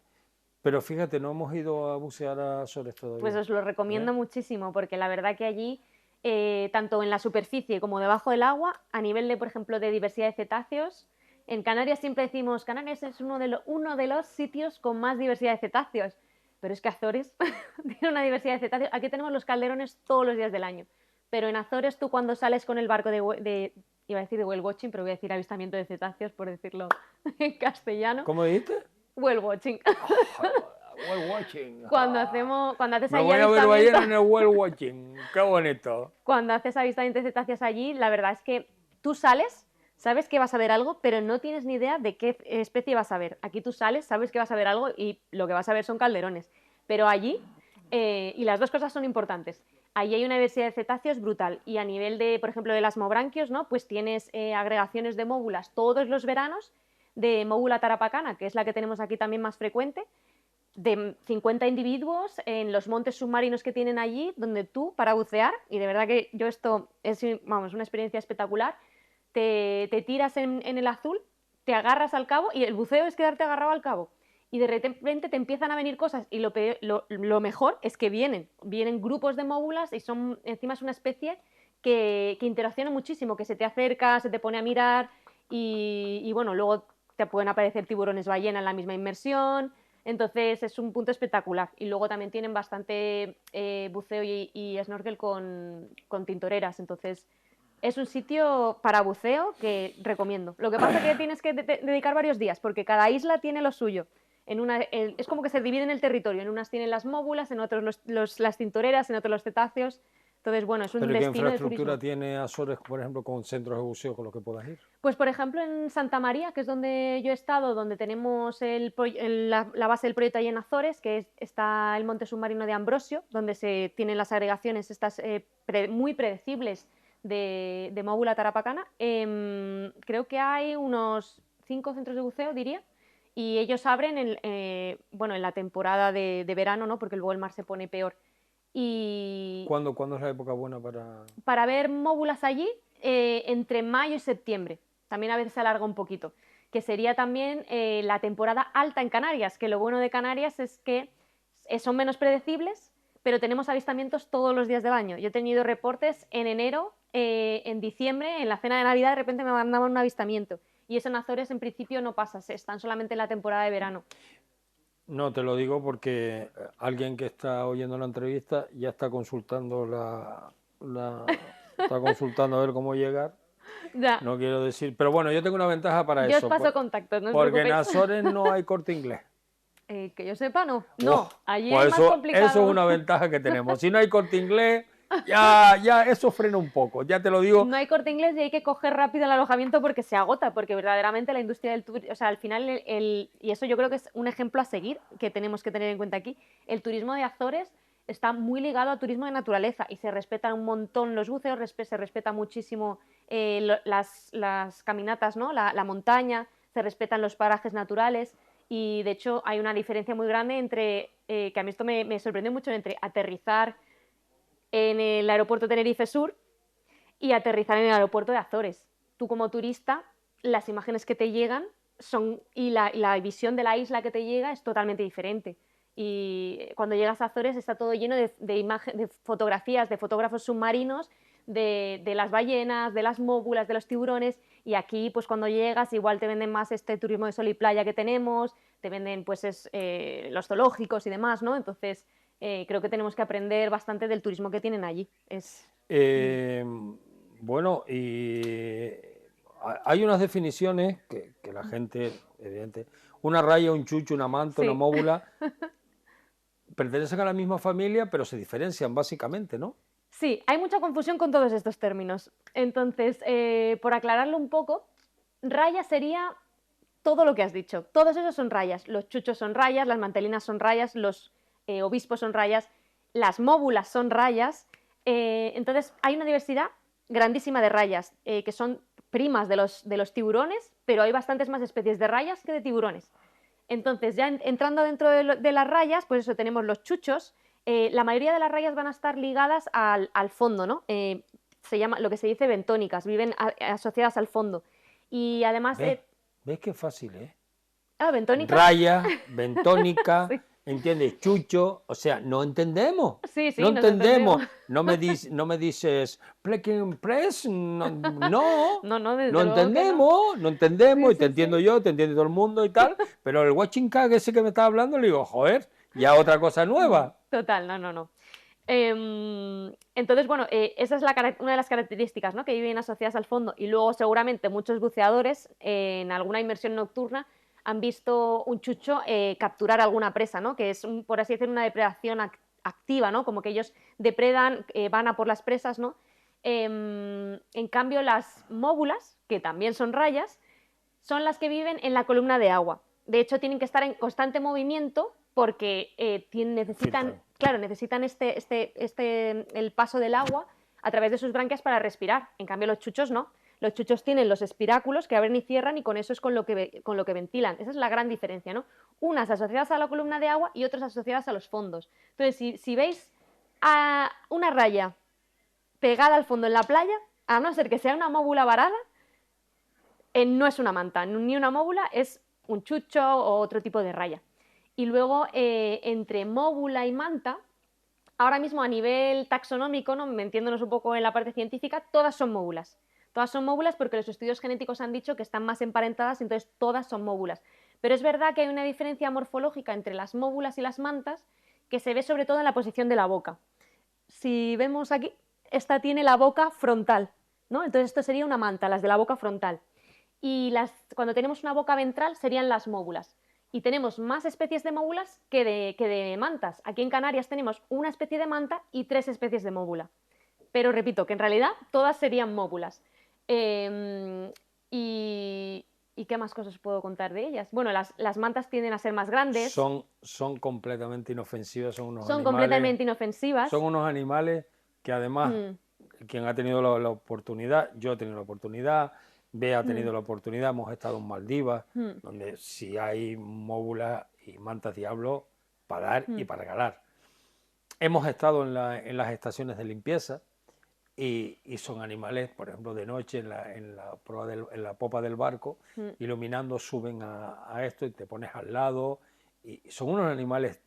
Pero fíjate, no hemos ido a bucear a Azores todavía. Pues os lo recomiendo muchísimo, porque la verdad que allí, tanto en la superficie como debajo del agua, a nivel de, por ejemplo, de diversidad de cetáceos, En Canarias siempre decimos, Canarias es uno de los sitios con más diversidad de cetáceos, pero es que Azores tiene una diversidad de cetáceos. Aquí tenemos los calderones todos los días del año, pero en Azores tú cuando sales con el barco iba a decir de whale watching, pero voy a decir avistamiento de cetáceos, por decirlo en castellano. ¿Cómo dijiste? Whale watching. Whale watching. Cuando haces Me allí voy a ver avistamiento, ballena en el whale watching. Qué bonito. cuando haces avistamiento de cetáceos allí, la verdad es que tú sales, sabes que vas a ver algo, pero no tienes ni idea de qué especie vas a ver. Aquí tú sales, sabes que vas a ver algo y lo que vas a ver son calderones. Pero allí, y las dos cosas son importantes, allí hay una diversidad de cetáceos brutal. Y a nivel de, por ejemplo, de las mobranquios, ¿no? Pues tienes agregaciones de móbulas todos los veranos, de móbula tarapacana, que es la que tenemos aquí también más frecuente, de 50 individuos en los montes submarinos que tienen allí, donde tú, para bucear, y de verdad que yo esto es, vamos, una experiencia espectacular, te tiras en el azul, te agarras al cabo, y el buceo es quedarte agarrado al cabo. Y de repente te empiezan a venir cosas, y lo mejor es que vienen grupos de móbulas, y encima es una especie que interacciona muchísimo, que se te acerca, se te pone a mirar, y bueno, luego te pueden aparecer tiburones ballena en la misma inmersión. Entonces es un punto espectacular. Y luego también tienen bastante buceo y snorkel con tintoreras. Entonces es un sitio para buceo que recomiendo. Lo que pasa es que tienes que dedicar varios días porque cada isla tiene lo suyo. Es como que se dividen el territorio. En unas tienen las móbulas, en otros las tintoreras, en otros los cetáceos. Entonces, bueno, es un ¿Pero qué destino de infraestructura turismo. tiene Azores, por ejemplo, con centros de buceo con los que puedas ir? Pues, por ejemplo, en Santa María, que es donde yo he estado, donde tenemos la base del proyecto allí en Azores, está el monte submarino de Ambrosio, donde se tienen las agregaciones estas muy predecibles de móbula tarapacana. Creo que hay unos 5 centros de buceo, diría, y ellos abren bueno, en la temporada de verano, ¿no? Porque luego el mar se pone peor. Y ¿Cuándo es la época buena para...? ver móbulas allí, entre mayo y septiembre. También a veces se alarga un poquito. Que sería también la temporada alta en Canarias, que lo bueno de Canarias es que son menos predecibles, pero tenemos avistamientos todos los días del año. Yo he tenido reportes en enero, en diciembre, en la cena de Navidad, de repente me mandaban un avistamiento. Y eso en Azores en principio no pasa, están solamente en la temporada de verano. No, te lo digo porque alguien que está oyendo la entrevista ya está consultando está consultando a ver cómo llegar. Ya. No quiero decir, pero bueno, yo tengo una ventaja para Yo eso. os paso contactos, no os Porque en preocupéis. Azores no hay Corte Inglés. Que yo sepa, no. No, allí Pues es más complicado. eso es una ventaja que tenemos. Si no hay Corte Inglés, ya eso frena un poco, ya te lo digo. No hay Corte Inglés y hay que coger rápido el alojamiento porque se agota, porque verdaderamente la industria del turismo, o sea, al final, y eso yo creo que es un ejemplo a seguir que tenemos que tener en cuenta aquí, el turismo de Azores está muy ligado al turismo de naturaleza y se respetan un montón los buceos, se respeta muchísimo las caminatas, ¿no? La montaña, se respetan los parajes naturales y de hecho hay una diferencia muy grande entre, que a mí esto me sorprendió mucho, entre aterrizar en el aeropuerto Tenerife Sur y aterrizar en el aeropuerto de Azores. Tú como turista, las imágenes que te llegan y la visión de la isla que te llega es totalmente diferente. Y cuando llegas a Azores está todo lleno de fotografías de fotógrafos submarinos, de las ballenas, de las móbulas, de los tiburones, y aquí pues cuando llegas igual te venden más este turismo de sol y playa que tenemos, te venden pues los zoológicos y demás, ¿no? Entonces creo que tenemos que aprender bastante del turismo que tienen allí. Bueno, y hay unas definiciones que la gente, evidente, una raya, un chucho, una manta, Sí. una móbula, pertenecen a la misma familia, pero se diferencian básicamente, ¿no? Sí, hay mucha confusión con todos estos términos. Entonces, por aclararlo un poco, raya sería todo lo que has dicho. Todos esos son rayas. Los chuchos son rayas, las mantelinas son rayas, los obispos son rayas, las móbulas son rayas. Entonces, hay una diversidad grandísima de rayas que son primas de los tiburones, pero hay bastantes más especies de rayas que de tiburones. Entonces, ya entrando dentro de las rayas, pues eso, tenemos los chuchos. La mayoría de las rayas van a estar ligadas al fondo, ¿no? Se llama lo que se dice bentónicas, viven asociadas al fondo. Y además... ¿Ves qué fácil, bentónica. Raya, bentónica, Sí. ¿entiendes? Chucho, o sea, no entendemos. Sí, sí, No nos entendemos. entendemos. No me dices, "Plug and press", no, no, No, no, no desde luego que no. entendemos, no entendemos, Sí, y te sí, entiendo sí. yo, te entiende todo el mundo y tal, pero el watching gag ese que me estaba hablando, le digo, joder, ya otra cosa nueva. Total, no, no, no. Entonces, bueno, esa es una de las características, ¿no?, que viven asociadas al fondo. Y luego, seguramente, muchos buceadores en alguna inmersión nocturna han visto un chucho capturar alguna presa, ¿no?, que es, por así decirlo, una depredación activa, ¿no?, como que ellos depredan, van a por las presas, ¿no? En cambio, las móbulas, que también son rayas, son las que viven en la columna de agua. De hecho, tienen que estar en constante movimiento porque necesitan, Filtran. claro, necesitan el paso del agua a través de sus branquias para respirar. En cambio, los chuchos no. Los chuchos tienen los espiráculos que abren y cierran, y con eso es con lo que ventilan. Esa es la gran diferencia, ¿no? Unas asociadas a la columna de agua y otras asociadas a los fondos. Entonces, si veis a una raya pegada al fondo en la playa, a no ser que sea una móbula varada, no es una manta, ni una móbula, es un chucho o otro tipo de raya. Y luego, entre móbula y manta, ahora mismo a nivel taxonómico, ¿no?, metiéndonos un poco en la parte científica, todas son móbulas. Todas son móbulas porque los estudios genéticos han dicho que están más emparentadas, entonces todas son móbulas. Pero es verdad que hay una diferencia morfológica entre las móbulas y las mantas que se ve sobre todo en la posición de la boca. Si vemos aquí, esta tiene la boca frontal, ¿no? Entonces esto sería una manta, las de la boca frontal. Y cuando tenemos una boca ventral serían las móbulas. Y tenemos más especies de móbulas que de mantas. Aquí en Canarias tenemos una especie de manta y 3 especies de móbula. Pero repito, que en realidad todas serían móbulas. ¿Y qué más cosas puedo contar de ellas? Bueno, las mantas tienden a ser más grandes. Son completamente inofensivas, son completamente inofensivas. Son unos animales que además, quien ha tenido la oportunidad, yo he tenido la oportunidad, Bea ha tenido la oportunidad, hemos estado en Maldivas, donde sí hay móbulas y mantas diablo para dar y para regalar. Hemos estado en las estaciones de limpieza y son animales, por ejemplo, de noche en la popa del barco, iluminando, suben a esto y te pones al lado. Y son unos animales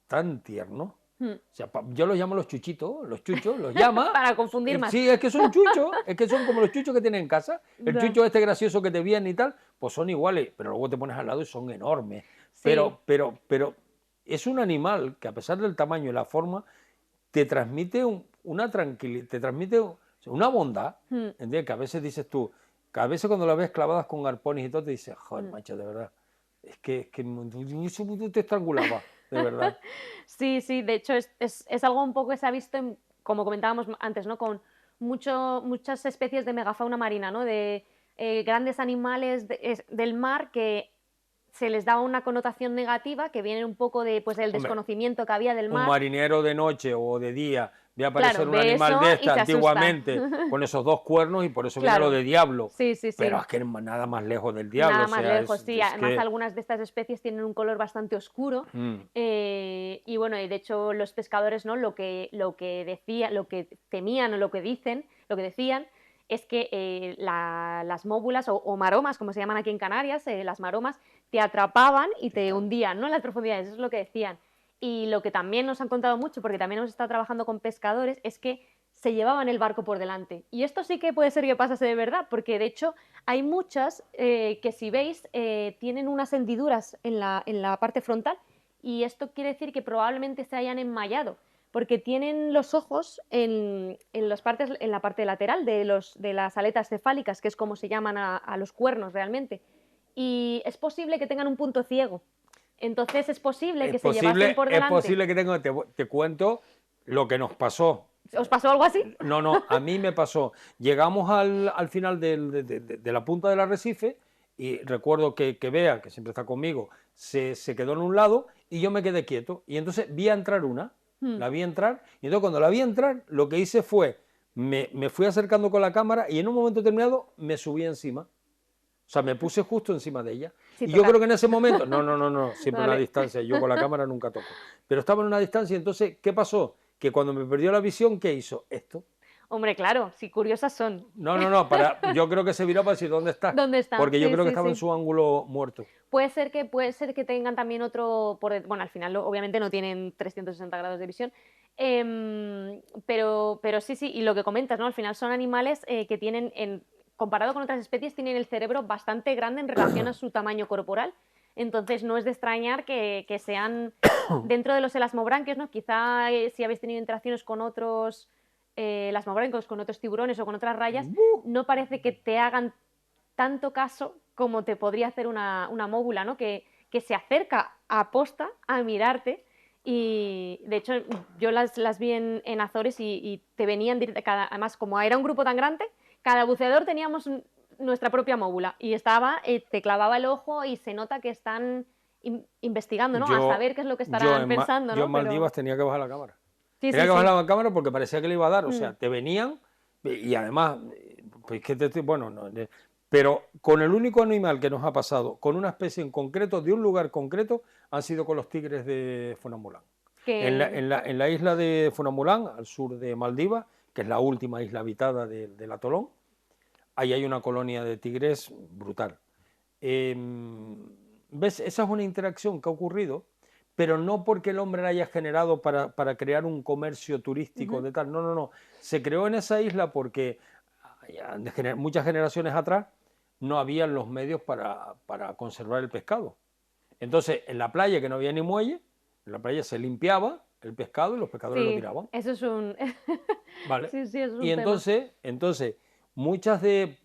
tan tiernos. O sea, yo los llamo los chuchitos, los chuchos, los llama. Para confundir más. Sí, es que son chuchos, es que son como los chuchos que tienen en casa. El chucho este gracioso que te viene y tal, pues son iguales, pero luego te pones al lado y son enormes. Sí. Pero es un animal que, a pesar del tamaño y la forma, te transmite una tranquilidad, te transmite una bondad, ¿entiendes? Que a veces dices tú, que a veces cuando la ves clavadas con arpones y todo, te dices, joder, macho, de verdad, es que tú te estrangulaba, de verdad. Sí, sí, de hecho es algo un poco que se ha visto, como comentábamos antes, ¿no?, con muchas especies de megafauna marina, ¿no?, de grandes animales del mar que se les daba una connotación negativa que viene un poco de, pues, del desconocimiento que había del mar. Un marinero de noche o de día ve aparecer Claro, un animal de esta antiguamente con esos 2 cuernos y por eso viene lo de diablo. Sí, sí, sí. Pero es que nada más lejos del diablo. Nada más lejos, sí. Además, que... algunas de estas especies tienen un color bastante oscuro. Y bueno, de hecho, los pescadores, ¿no?, lo que temían o lo que decían es que las móbulas o maromas, como se llaman aquí en Canarias, las maromas, te atrapaban y te hundían, ¿no?, en las profundidades. Eso es lo que decían. Y lo que también nos han contado mucho, porque también hemos estado trabajando con pescadores, es que se llevaban el barco por delante. Y esto sí que puede ser que pasase de verdad, porque de hecho hay muchas que, si veis, tienen unas hendiduras en la parte frontal, y esto quiere decir que probablemente se hayan enmayado, porque tienen los ojos en la parte lateral de las aletas cefálicas, que es como se llaman a los cuernos realmente. Y es posible que tengan un punto ciego. Entonces es posible que se llevasen por delante. Es posible que te cuento lo que nos pasó. ¿Os pasó algo así? No, a mí me pasó. Llegamos al final de la punta del arrecife y recuerdo que Bea, que siempre está conmigo, se quedó en un lado y yo me quedé quieto. Y entonces vi a entrar la vi entrar, y entonces cuando la vi entrar, lo que hice fue, me fui acercando con la cámara y en un momento determinado me subí encima. O sea, me puse justo encima de ella. Sí, y yo creo que en ese momento, no, siempre vale. a una distancia, yo con la cámara nunca toco. Pero estaba en una distancia, y entonces, ¿qué pasó? Que cuando me perdió la visión, ¿qué hizo? Esto. Hombre, claro, si curiosas son. No, yo creo que se viró para decir dónde está. ¿Dónde está? Porque yo Sí, creo que sí, estaba en sí. su ángulo muerto. Puede ser que tengan también otro, bueno, al final obviamente no tienen 360 grados de visión, pero sí, sí, y lo que comentas, ¿no? Al final son animales que tienen, comparado con otras especies, tienen el cerebro bastante grande en relación a su tamaño corporal. Entonces no es de extrañar que sean dentro de los elasmobranquios, ¿no? Quizá si habéis tenido interacciones con otros elasmobranquios, con otros tiburones o con otras rayas, no parece que te hagan tanto caso como te podría hacer una móbula, ¿no? Que se acerca a posta a mirarte. Y de hecho, yo las vi en Azores y te venían, además, como era un grupo tan grande, cada buceador teníamos nuestra propia móbula y te clavaba el ojo y se nota que están investigando, ¿no? A saber qué es lo que estarán pensando, yo ¿no? en Maldivas tenía que bajar la cámara. Sí, Tenía sí, que bajar sí. la cámara porque parecía que le iba a dar, o sea, te venían y además, pues que bueno, no, pero con el único animal que nos ha pasado, con una especie en concreto, de un lugar concreto, han sido con los tigres de Funamulán. En la isla de Funamulán, al sur de Maldivas, que es la última isla habitada del atolón, ahí hay una colonia de tigres brutal. ¿Ves? Esa es una interacción que ha ocurrido, pero no porque el hombre la haya generado para crear un comercio turístico de tal. No. Se creó en esa isla porque muchas generaciones atrás no habían los medios para conservar el pescado. Entonces, en la playa, que no había ni muelle, en la playa se limpiaba el pescado y los pescadores lo tiraban. Eso es un... ¿Vale? Sí, eso es un y entonces,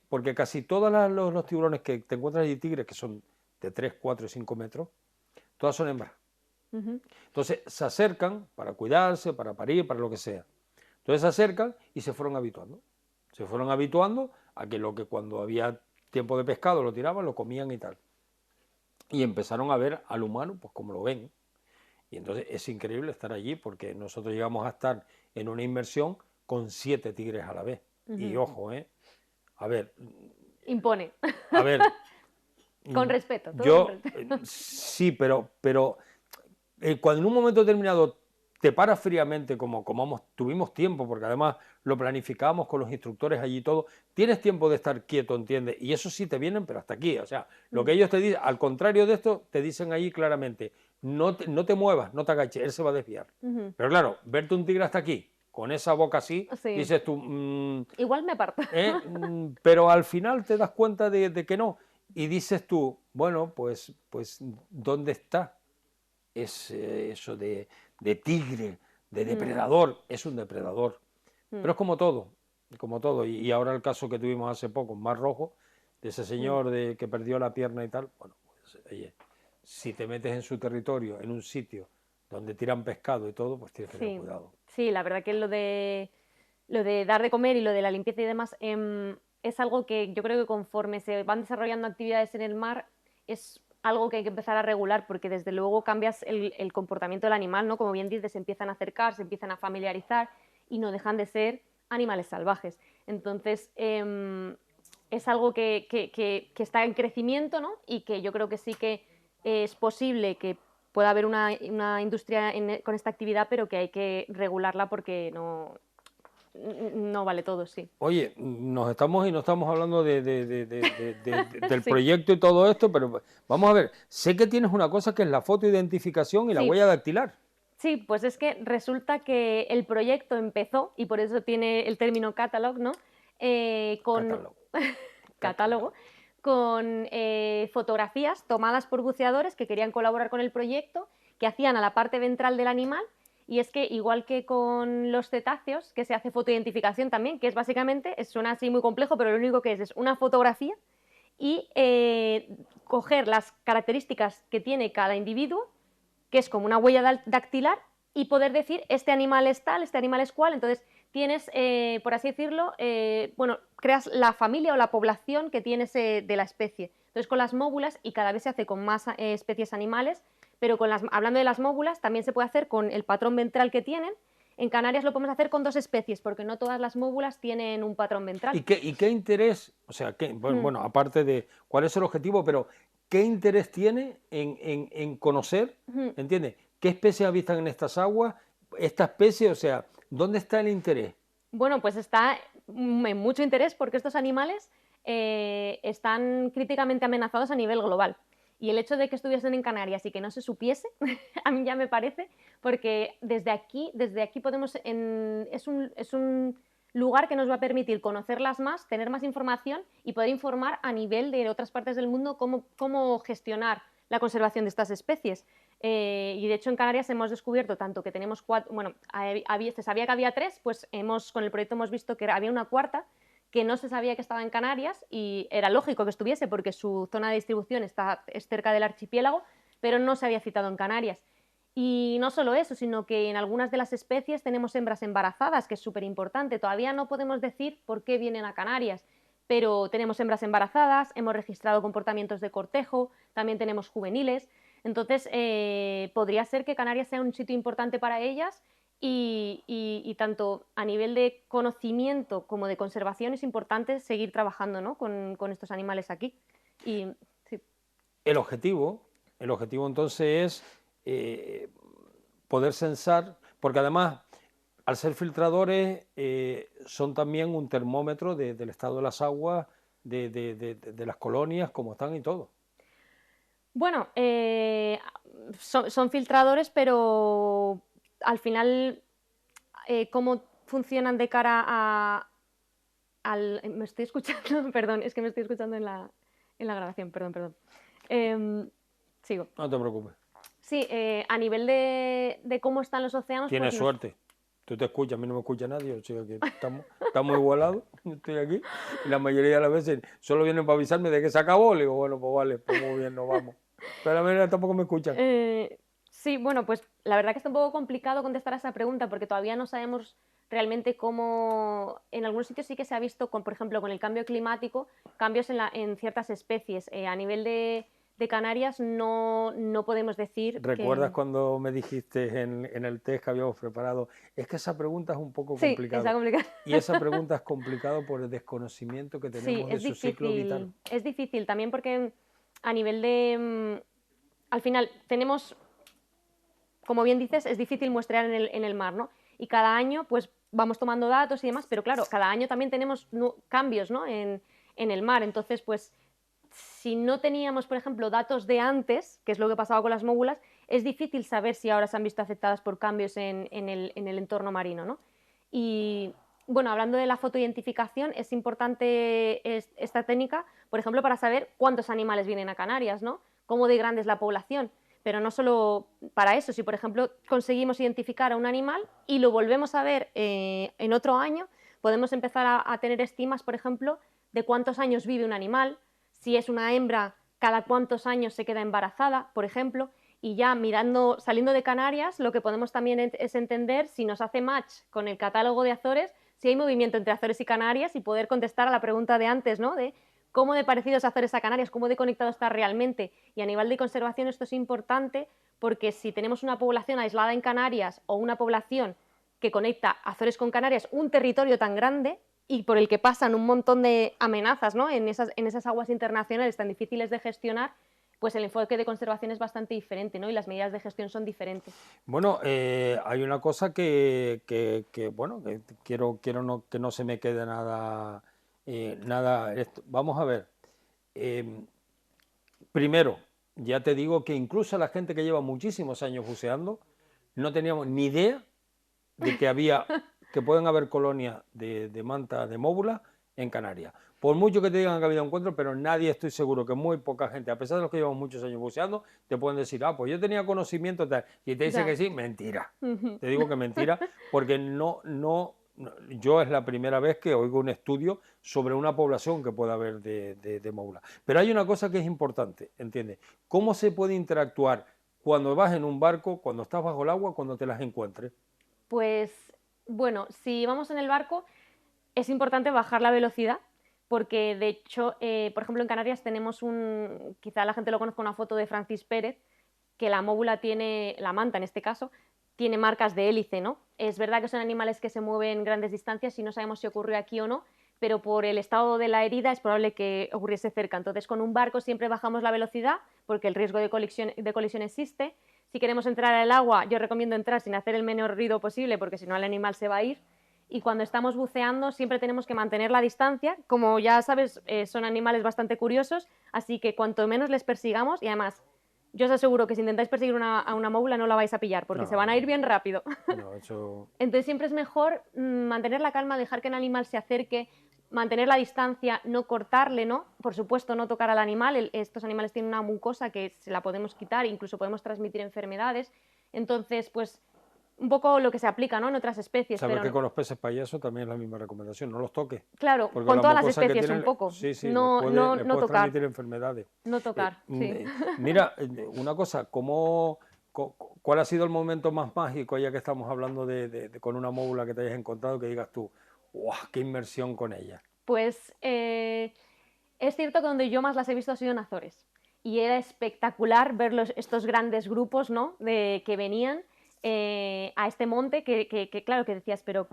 porque casi todos los tiburones que te encuentras allí, tigres, que son de 3, 4 y 5 metros, todas son hembras. Entonces se acercan para cuidarse, para parir, para lo que sea. Entonces se acercan y se fueron habituando. Se fueron habituando a que cuando había tiempo de pescado lo tiraban, lo comían y tal. Y empezaron a ver al humano pues como lo ven. Y entonces es increíble estar allí porque nosotros llegamos a estar en una inmersión con 7 tigres a la vez. Y ojo, a ver. Impone. A ver. Con respeto. Todo con respeto. Sí, pero cuando en un momento determinado te paras fríamente, como tuvimos tiempo, porque además lo planificábamos con los instructores allí y todo, tienes tiempo de espero quieto, ¿entiendes? Y eso sí te vienen, pero hasta aquí. O sea, lo que ellos te dicen, al contrario de esto, te dicen ahí claramente, no te muevas, no te agaches, él se va a desviar. Pero claro, verte un tigre hasta aquí, con esa boca así, dices tú... igual me aparto. Pero al final te das cuenta de que no. Y dices tú, bueno, pues ¿dónde está eso de tigre, de depredador? Es un depredador. Pero es como todo. Y ahora el caso que tuvimos hace poco, Mar Rojo, de ese señor que perdió la pierna y tal, bueno, pues oye, si te metes en su territorio, en un sitio donde tiran pescado y todo, pues tienes que tener cuidado. Sí, la verdad que lo de dar de comer y lo de la limpieza y demás es algo que yo creo que conforme se van desarrollando actividades en el mar es algo que hay que empezar a regular porque desde luego cambias el comportamiento del animal, ¿no? Como bien dices, se empiezan a acercar, se empiezan a familiarizar y no dejan de ser animales salvajes. Entonces, es algo que está en crecimiento, ¿no? Y que yo creo que sí que es posible que pueda haber una industria con esta actividad, pero que hay que regularla porque no vale todo, sí. Oye, no estamos hablando del proyecto y todo esto, pero vamos a ver, sé que tienes una cosa que es la fotoidentificación y la huella dactilar. Sí, pues es que resulta que el proyecto empezó, y por eso tiene el término catalog, ¿no? Catálogo, con fotografías tomadas por buceadores que querían colaborar con el proyecto, que hacían a la parte ventral del animal. Y es que, igual que con los cetáceos, que se hace fotoidentificación también, que es básicamente, suena así muy complejo, pero lo único que es una fotografía y coger las características que tiene cada individuo, que es como una huella dactilar, y poder decir, este animal es tal, este animal es cual. Entonces tienes, por así decirlo, creas la familia o la población que tienes de la especie. Entonces con las móbulas, y cada vez se hace con más especies animales, pero hablando de las móbulas, también se puede hacer con el patrón ventral que tienen. En Canarias lo podemos hacer con 2 especies, porque no todas las móbulas tienen un patrón ventral. ¿Y qué interés, o sea, bueno, aparte de cuál es el objetivo, pero qué interés tiene en conocer, ¿entiendes? ¿Qué especies habitan en estas aguas? Esta especie, o sea, ¿dónde está el interés? Bueno, pues está en mucho interés porque estos animales están críticamente amenazados a nivel global. Y el hecho de que estuviesen en Canarias y que no se supiese, a mí ya me parece, porque desde aquí podemos, es un lugar que nos va a permitir conocerlas más, tener más información y poder informar a nivel de otras partes del mundo cómo gestionar la conservación de estas especies. Y de hecho en Canarias hemos descubierto tanto que tenemos cuatro, bueno, se sabía que había tres, pues con el proyecto hemos visto que había una cuarta que no se sabía que estaba en Canarias y era lógico que estuviese porque su zona de distribución es cerca del archipiélago, pero no se había citado en Canarias. Y no solo eso, sino que en algunas de las especies tenemos hembras embarazadas, que es súper importante. Todavía no podemos decir por qué vienen a Canarias, pero tenemos hembras embarazadas, hemos registrado comportamientos de cortejo, también tenemos juveniles. Entonces, podría ser que Canarias sea un sitio importante para ellas y tanto a nivel de conocimiento como de conservación es importante seguir trabajando, ¿no?, con estos animales aquí. Y, sí. El objetivo entonces es poder censar, porque además, al ser filtradores, son también un termómetro del estado de las aguas, de las colonias, cómo están y todo. Bueno, son filtradores, pero al final, ¿cómo funcionan de cara me estoy escuchando, perdón, es que me estoy escuchando en la grabación, perdón. Sigo. No te preocupes. Sí, a nivel de cómo están los océanos... Tienes pues suerte. Tú te escuchas, a mí no me escucha nadie, o sea que estamos igualados, yo estoy aquí, y la mayoría de las veces solo vienen para avisarme de que se acabó, le digo, bueno, pues vale, pues muy bien, nos vamos. Pero a mí tampoco me escuchan. Sí, bueno, pues la verdad que está un poco complicado contestar a esa pregunta porque todavía no sabemos realmente cómo... En algunos sitios sí que se ha visto, por ejemplo, con el cambio climático, cambios en ciertas especies. A nivel de Canarias no podemos decir ¿Recuerdas que... cuando me dijiste en el test que habíamos preparado? Es que esa pregunta es un poco Sí, complicada. está complicado. Y esa pregunta es complicada por el desconocimiento que Sí, tenemos de su ciclo vital. es difícil también porque a nivel de... al final tenemos, como bien dices, es difícil muestrear en el mar, ¿no? Y cada año pues vamos tomando datos y demás, pero claro, cada año también tenemos cambios, ¿no?, en el mar. Entonces, pues si no teníamos, por ejemplo, datos de antes, que es lo que pasaba con las móbulas, es difícil saber si ahora se han visto afectadas por cambios en el entorno marino, ¿no? Y bueno, hablando de la fotoidentificación, es importante esta técnica, por ejemplo, para saber cuántos animales vienen a Canarias, ¿no?, cómo de grande es la población. Pero no solo para eso, si por ejemplo conseguimos identificar a un animal y lo volvemos a ver en otro año, podemos empezar a tener estimas, por ejemplo, de cuántos años vive un animal, si es una hembra, cada cuántos años se queda embarazada, por ejemplo, y ya saliendo de Canarias, lo que podemos también es entender si nos hace match con el catálogo de Azores, si hay movimiento entre Azores y Canarias y poder contestar a la pregunta de antes, ¿no?, de cómo de parecido es Azores a Canarias, cómo de conectado está realmente. Y a nivel de conservación esto es importante porque si tenemos una población aislada en Canarias o una población que conecta Azores con Canarias, un territorio tan grande y por el que pasan un montón de amenazas, ¿no?, en esas aguas internacionales tan difíciles de gestionar, pues el enfoque de conservación es bastante diferente, ¿no?, y las medidas de gestión son diferentes. Bueno, hay una cosa bueno, que quiero que no se me quede nada, Vamos a ver. Primero, ya te digo que incluso la gente que lleva muchísimos años buceando, no teníamos ni idea de que pueden haber colonias de manta de móbula en Canarias. Por mucho que te digan que ha habido encuentros, pero nadie, estoy seguro que muy poca gente, a pesar de los que llevan muchos años buceando, te pueden decir, pues yo tenía conocimiento tal, y te dicen que sí, mentira. Te digo que mentira, porque yo es la primera vez que oigo un estudio sobre una población que pueda haber de móbula. Pero hay una cosa que es importante, ¿entiendes? ¿Cómo se puede interactuar cuando vas en un barco, cuando estás bajo el agua, cuando te las encuentres? Pues bueno, si vamos en el barco es importante bajar la velocidad porque de hecho, por ejemplo en Canarias tenemos quizá la gente lo conozca, una foto de Francis Pérez, que la móbula tiene, la manta en este caso, tiene marcas de hélice, ¿no? Es verdad que son animales que se mueven grandes distancias y no sabemos si ocurrió aquí o no, pero por el estado de la herida es probable que ocurriese cerca. Entonces con un barco siempre bajamos la velocidad porque el riesgo de colisión existe. Si queremos entrar al agua, yo recomiendo entrar sin hacer el menor ruido posible porque si no el animal se va a ir. y cuando estamos buceando siempre tenemos que mantener la distancia. Como ya sabes, son animales bastante curiosos, así que cuanto menos les persigamos, y además, yo os aseguro que si intentáis perseguir a una móbula no la vais a pillar, porque No, se van a ir bien rápido. no, eso... Entonces siempre es mejor mantener la calma, dejar que el animal se acerque, mantener la distancia, no cortarle, ¿no? Por supuesto, no tocar al animal. Estos animales tienen una mucosa que se la podemos quitar, incluso podemos transmitir enfermedades. Entonces, pues, un poco lo que se aplica, ¿no? En otras especies. Sabes Pero que con los peces payasos también es la misma recomendación, no los toques. claro, Porque con la todas las mucosa que especies tienen, un poco. sí, sí, No, no, les no puedes tocar. transmitir enfermedades. No tocar, sí. Mira, una cosa, ¿cuál ha sido el momento más mágico, ya que estamos hablando con una móvula que te hayas encontrado, que digas tú, ¡guau, qué inmersión con ella! Pues es cierto que donde yo más las he visto ha sido en Azores. Y era espectacular ver estos grandes grupos, ¿no? Que venían a este monte, que claro, que decías, pero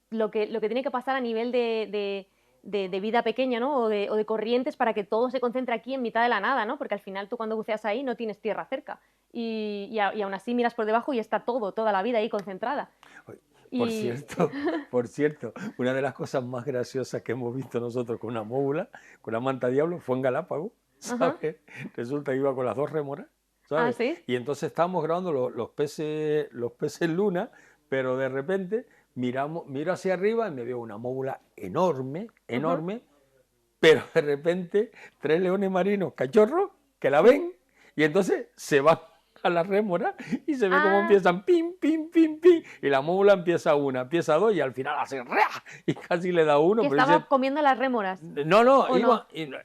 lo que tiene que pasar a nivel de vida pequeña, ¿no? O de corrientes para que todo se concentre aquí en mitad de la nada, ¿no? Porque al final tú cuando buceas ahí no tienes tierra cerca. Y aún así miras por debajo y está toda la vida ahí concentrada. Por cierto, una de las cosas más graciosas que hemos visto nosotros con una móvula, con la manta diablo, fue en Galápagos, ¿sabes? Resulta que iba con las dos rémoras, ¿sabes? ¿Ah, sí? Y entonces estábamos grabando los peces luna, pero de repente miro hacia arriba y me veo una móvula enorme, pero de repente 3 leones marinos cachorros que la ven y entonces se van a la rémora y se ve cómo empiezan pim, pim, pim, pim, y la móvula empieza una, empieza dos y al final hace ¡rea! Y casi le da uno. Que pero estaba comiendo las rémoras. No,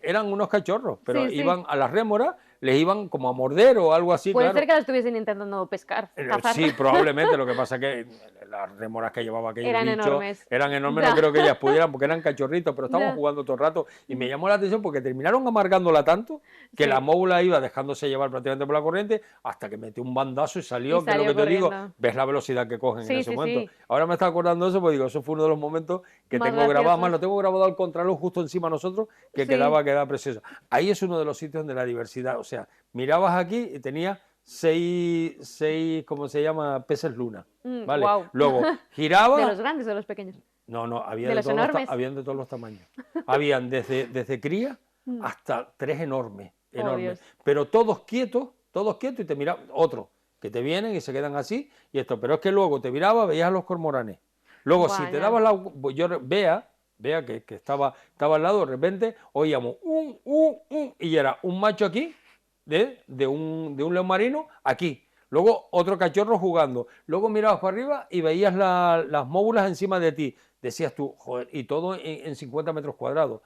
eran unos cachorros, pero Sí, iban a las rémoras, les iban como a morder o algo así. Puede claro. ser que la estuviesen intentando pescar, cazar. Sí, probablemente. Lo que pasa es que las rémoras que llevaba aquellos Eran bichos enormes. eran enormes. No creo que ellas pudieran porque eran cachorritos, pero estábamos jugando todo el rato y me llamó la atención porque terminaron amargándola tanto que la móvula iba dejándose llevar prácticamente por la corriente hasta que metió un bandazo y salió, que es lo que corriendo. te digo, ves la velocidad que cogen en ese momento. Sí. Ahora me está acordando de eso, porque digo, eso fue uno de los momentos que Más tengo grabado, graciosos. más lo tengo grabado al contraluz justo encima de nosotros, que quedaba precioso. Ahí es uno de los sitios donde la diversidad, o sea, mirabas aquí y tenía seis, ¿cómo se llama? Peces luna, ¿vale? Wow. Luego giraba... ¿De los grandes o de los pequeños? No, había ¿De los enormes? habían de todos los tamaños. Habían desde cría hasta 3 enormes, pero todos quietos y te miraban, otros que te vienen y se quedan así, y esto, pero es que luego te miraba, veías a los cormoranes. Luego, si te dabas vea que estaba al lado, de repente oíamos y era un macho aquí, de un león marino, aquí. Luego otro cachorro jugando. Luego mirabas para arriba y veías las móbulas encima de ti. Decías tú, joder, y todo en 50 metros cuadrados.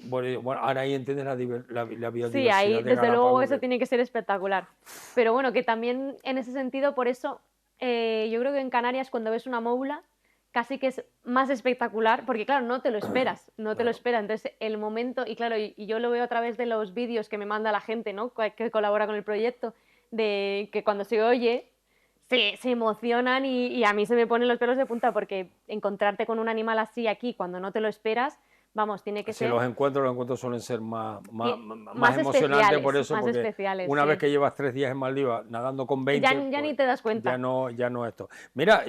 Bueno, ahora ahí entiendes la biodiversidad. Sí, ahí de desde luego Galápagos, eso tiene que ser espectacular. Pero bueno, que también en ese sentido, por eso, yo creo que en Canarias cuando ves una móbula casi que es más espectacular, porque claro, no te lo esperas, te lo esperas. Entonces el momento, y claro, y yo lo veo a través de los vídeos que me manda la gente, ¿no? Que colabora con el proyecto, de que cuando se oye se emocionan y a mí se me ponen los pelos de punta, porque encontrarte con un animal así aquí cuando no te lo esperas, vamos, tiene que ser... Los encuentros suelen ser más emocionantes por eso, porque una vez que llevas 3 días en Maldivas nadando con 20... Ya pues, ni te das cuenta. Ya no esto. Mira,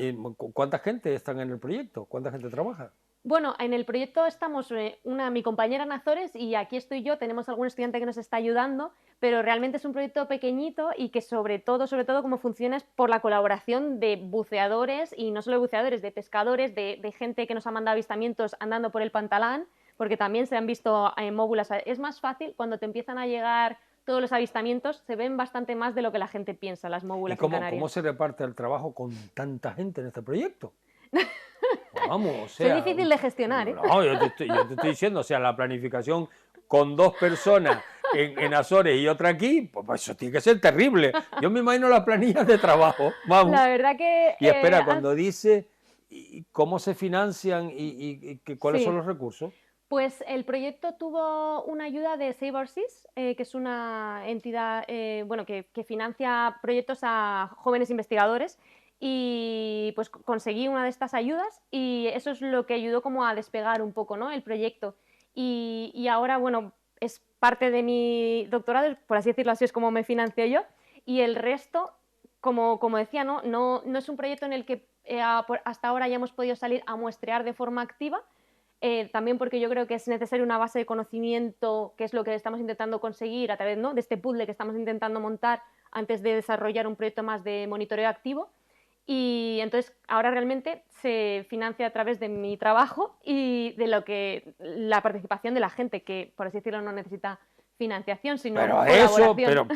¿cuánta gente están en el proyecto? ¿Cuánta gente trabaja? Bueno, en el proyecto estamos mi compañera en Azores y aquí estoy yo, tenemos algún estudiante que nos está ayudando, pero realmente es un proyecto pequeñito y que sobre todo como funciona es por la colaboración de buceadores, y no solo de buceadores, de pescadores, de gente que nos ha mandado avistamientos andando por el Pantalán, porque también se han visto móbulas. Es más fácil cuando te empiezan a llegar todos los avistamientos, se ven bastante más de lo que la gente piensa, las móbulas en Canarias. ¿Cómo se reparte el trabajo con tanta gente en este proyecto? Vamos, o sea, es difícil de gestionar, ¿eh? No, yo te estoy diciendo, o sea, la planificación con 2 personas en Azores y otra aquí, pues eso tiene que ser terrible. Yo me imagino las planillas de trabajo, vamos. La verdad que... Y espera, cuando dice cómo se financian y cuáles son los recursos. Pues el proyecto tuvo una ayuda de Save Our Seas, que es una entidad que financia proyectos a jóvenes investigadores, y pues conseguí una de estas ayudas y eso es lo que ayudó como a despegar un poco, ¿no?, el proyecto. Y ahora, bueno, es parte de mi doctorado, por así decirlo, así es como me financio yo, y el resto, como decía, no es un proyecto en el que hasta ahora ya hemos podido salir a muestrear de forma activa, también porque yo creo que es necesaria una base de conocimiento, que es lo que estamos intentando conseguir a través, ¿no?, de este puzzle que estamos intentando montar antes de desarrollar un proyecto más de monitoreo activo. Y entonces ahora realmente se financia a través de mi trabajo y de la participación de la gente, que por así decirlo no necesita financiación, sino Pero colaboración.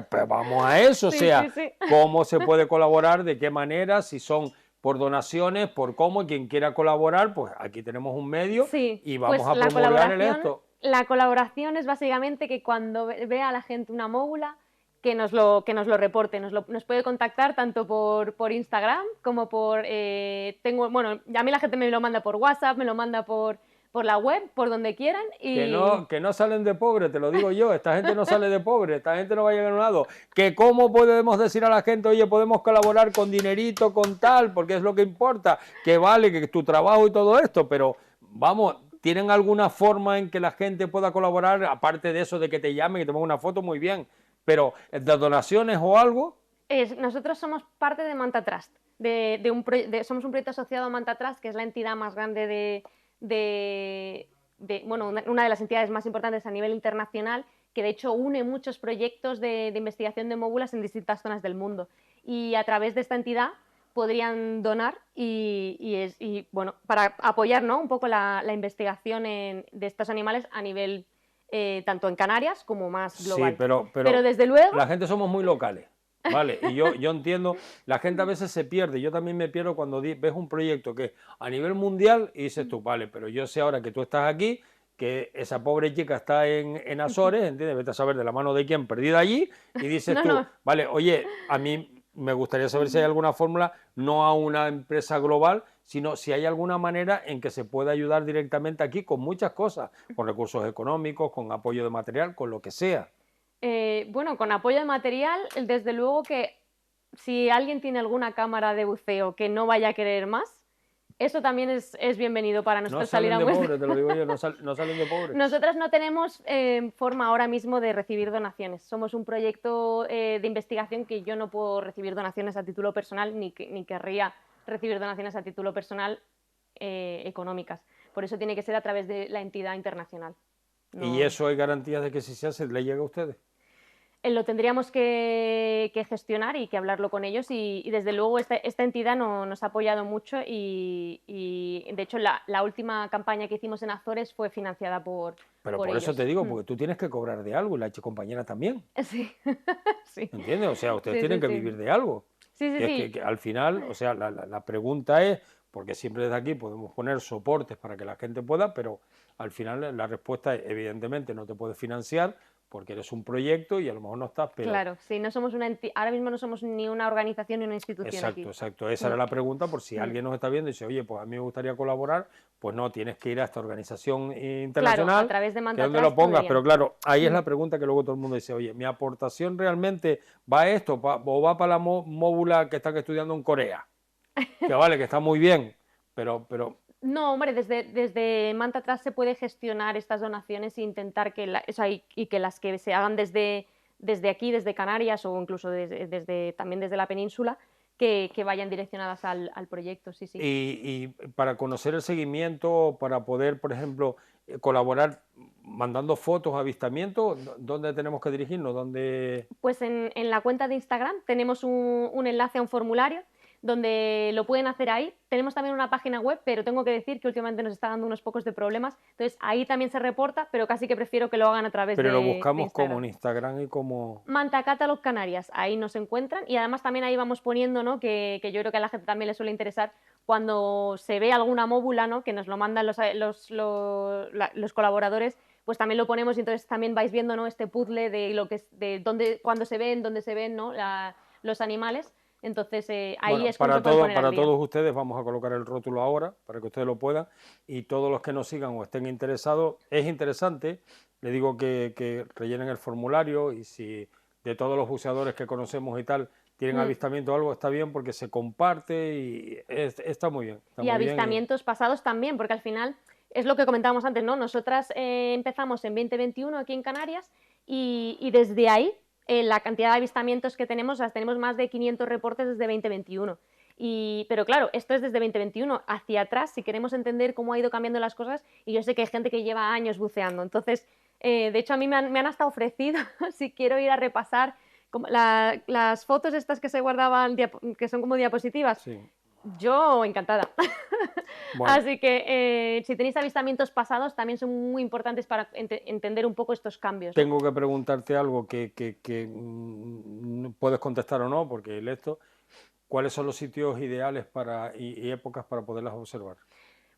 pero vamos a eso, Sí, o sea, sí, sí. ¿cómo se puede colaborar? ¿De qué manera? Si son por donaciones, por cómo, quien quiera colaborar, pues aquí tenemos un medio Sí, y pues vamos a promulgar el esto. la colaboración es básicamente que cuando vea a la gente una móvula, que nos lo reporte, nos puede contactar tanto por Instagram como bueno, a mí la gente me lo manda por WhatsApp, me lo manda por la web, por donde quieran. Que no salen de pobre, te lo digo yo, esta gente no sale de pobre, esta gente no va a llegar a un lado. Que cómo podemos decir a la gente, oye, podemos colaborar con dinerito, con tal, porque es lo que importa, que vale, que tu trabajo y todo esto, pero vamos, ¿tienen alguna forma en que la gente pueda colaborar, aparte de eso de que te llamen y te pongan una foto, muy bien, pero de donaciones o algo? Nosotros somos parte de Manta Trust, somos un proyecto asociado a Manta Trust, que es la entidad más grande bueno, una de las entidades más importantes a nivel internacional, que de hecho une muchos proyectos de investigación de móbulas en distintas zonas del mundo. Y a través de esta entidad podrían donar bueno, para apoyar, ¿no?, un poco la investigación de estos animales a nivel tanto en Canarias como más global. Sí, pero desde luego... la gente somos muy locales. Vale, y yo entiendo, la gente a veces se pierde, yo también me pierdo cuando ves un proyecto que es a nivel mundial y dices tú, vale, pero yo sé ahora que tú estás aquí, que esa pobre chica está en Azores, ¿entiendes? Vete a saber de la mano de quién, perdida allí, y dices No, tú, no. vale, oye, a mí me gustaría saber si hay alguna fórmula, no a una empresa global, sino si hay alguna manera en que se pueda ayudar directamente aquí con muchas cosas, con recursos económicos, con apoyo de material, con lo que sea. Bueno, con apoyo de material, desde luego que si alguien tiene alguna cámara de buceo que no vaya a querer más, eso también es bienvenido para No nosotros salir salen a de muestra. pobres, te lo digo yo, no salen de pobres. Nosotras no tenemos forma ahora mismo de recibir donaciones. Somos un proyecto de investigación que yo no puedo recibir donaciones a título personal, ni querría recibir donaciones a título personal económicas. Por eso tiene que ser a través de la entidad internacional. No. ¿Y eso hay garantías de que si se hace, le llega a ustedes? Lo tendríamos que gestionar y que hablarlo con ellos y desde luego esta entidad nos ha apoyado mucho y de hecho la última campaña que hicimos en Azores fue financiada por Pero por ellos. eso te digo, porque tú tienes que cobrar de algo y la compañera también. Sí, sí. ¿Entiendes? O sea, ustedes Sí, tienen sí, que sí. vivir de algo. Sí, sí, Que es sí. que al final, o sea, la pregunta es, porque siempre desde aquí podemos poner soportes para que la gente pueda, pero al final la respuesta es, evidentemente, no te puedes financiar porque eres un proyecto y a lo mejor no estás, pero... Claro, sí, no somos ahora mismo no somos ni una organización ni una institución Exacto, aquí. exacto. Esa era la pregunta, por si alguien nos está viendo y dice, oye, pues a mí me gustaría colaborar, pues no, tienes que ir a esta organización internacional, Claro, a través de que Manta donde Trust lo pongas, podrían. pero claro, ahí es la pregunta que luego todo el mundo dice, oye, ¿mi aportación realmente va a esto o va para la móvula que están estudiando en Corea? Que vale, que está muy bien, pero No, hombre, desde Manta Trust se puede gestionar estas donaciones e intentar que, y que las que se hagan desde aquí, desde Canarias o incluso también desde la península, que vayan direccionadas al proyecto, sí, sí. y para conocer el seguimiento, para poder, por ejemplo, colaborar mandando fotos, avistamientos, ¿dónde tenemos que dirigirnos? ¿Dónde... Pues en la cuenta de Instagram tenemos un enlace a un formulario donde lo pueden hacer ahí. Tenemos también una página web, pero tengo que decir que últimamente nos está dando unos pocos de problemas. Entonces ahí también se reporta, pero casi que prefiero que lo hagan a través de Pero lo buscamos Instagram. como en Instagram y como... Manta Catalog Canarias, ahí nos encuentran y además también ahí vamos poniendo, ¿no?, que yo creo que a la gente también le suele interesar cuando se ve alguna móvula, ¿no?, que nos lo mandan los colaboradores, pues también lo ponemos y entonces también vais viendo, ¿no?, este puzzle de lo que es, de dónde se ven, ¿no?, los animales. Entonces ahí Bueno, es cuando se puede poner para al día. todos ustedes vamos a colocar el rótulo ahora para que ustedes lo puedan y todos los que nos sigan o estén interesados, es interesante, le digo que rellenen el formulario y si de todos los buceadores que conocemos y tal tienen avistamiento o algo, está bien porque se comparte y está muy bien. Está Y muy avistamientos pasados también, porque al final es lo que comentábamos antes, ¿no? Nosotras empezamos en 2021 aquí en Canarias y desde ahí la cantidad de avistamientos que tenemos, tenemos más de 500 reportes desde 2021. Pero claro, esto es desde 2021 hacia atrás, si queremos entender cómo ha ido cambiando las cosas, y yo sé que hay gente que lleva años buceando. Entonces, de hecho, a mí me han hasta ofrecido, si quiero ir a repasar como las fotos estas que se guardaban, que son como diapositivas. Sí. Yo encantada. Bueno. Así que si tenéis avistamientos pasados, también son muy importantes para entender un poco estos cambios, ¿no? Tengo que preguntarte algo que puedes contestar o no, porque esto, ¿cuáles son los sitios ideales y épocas para poderlas observar?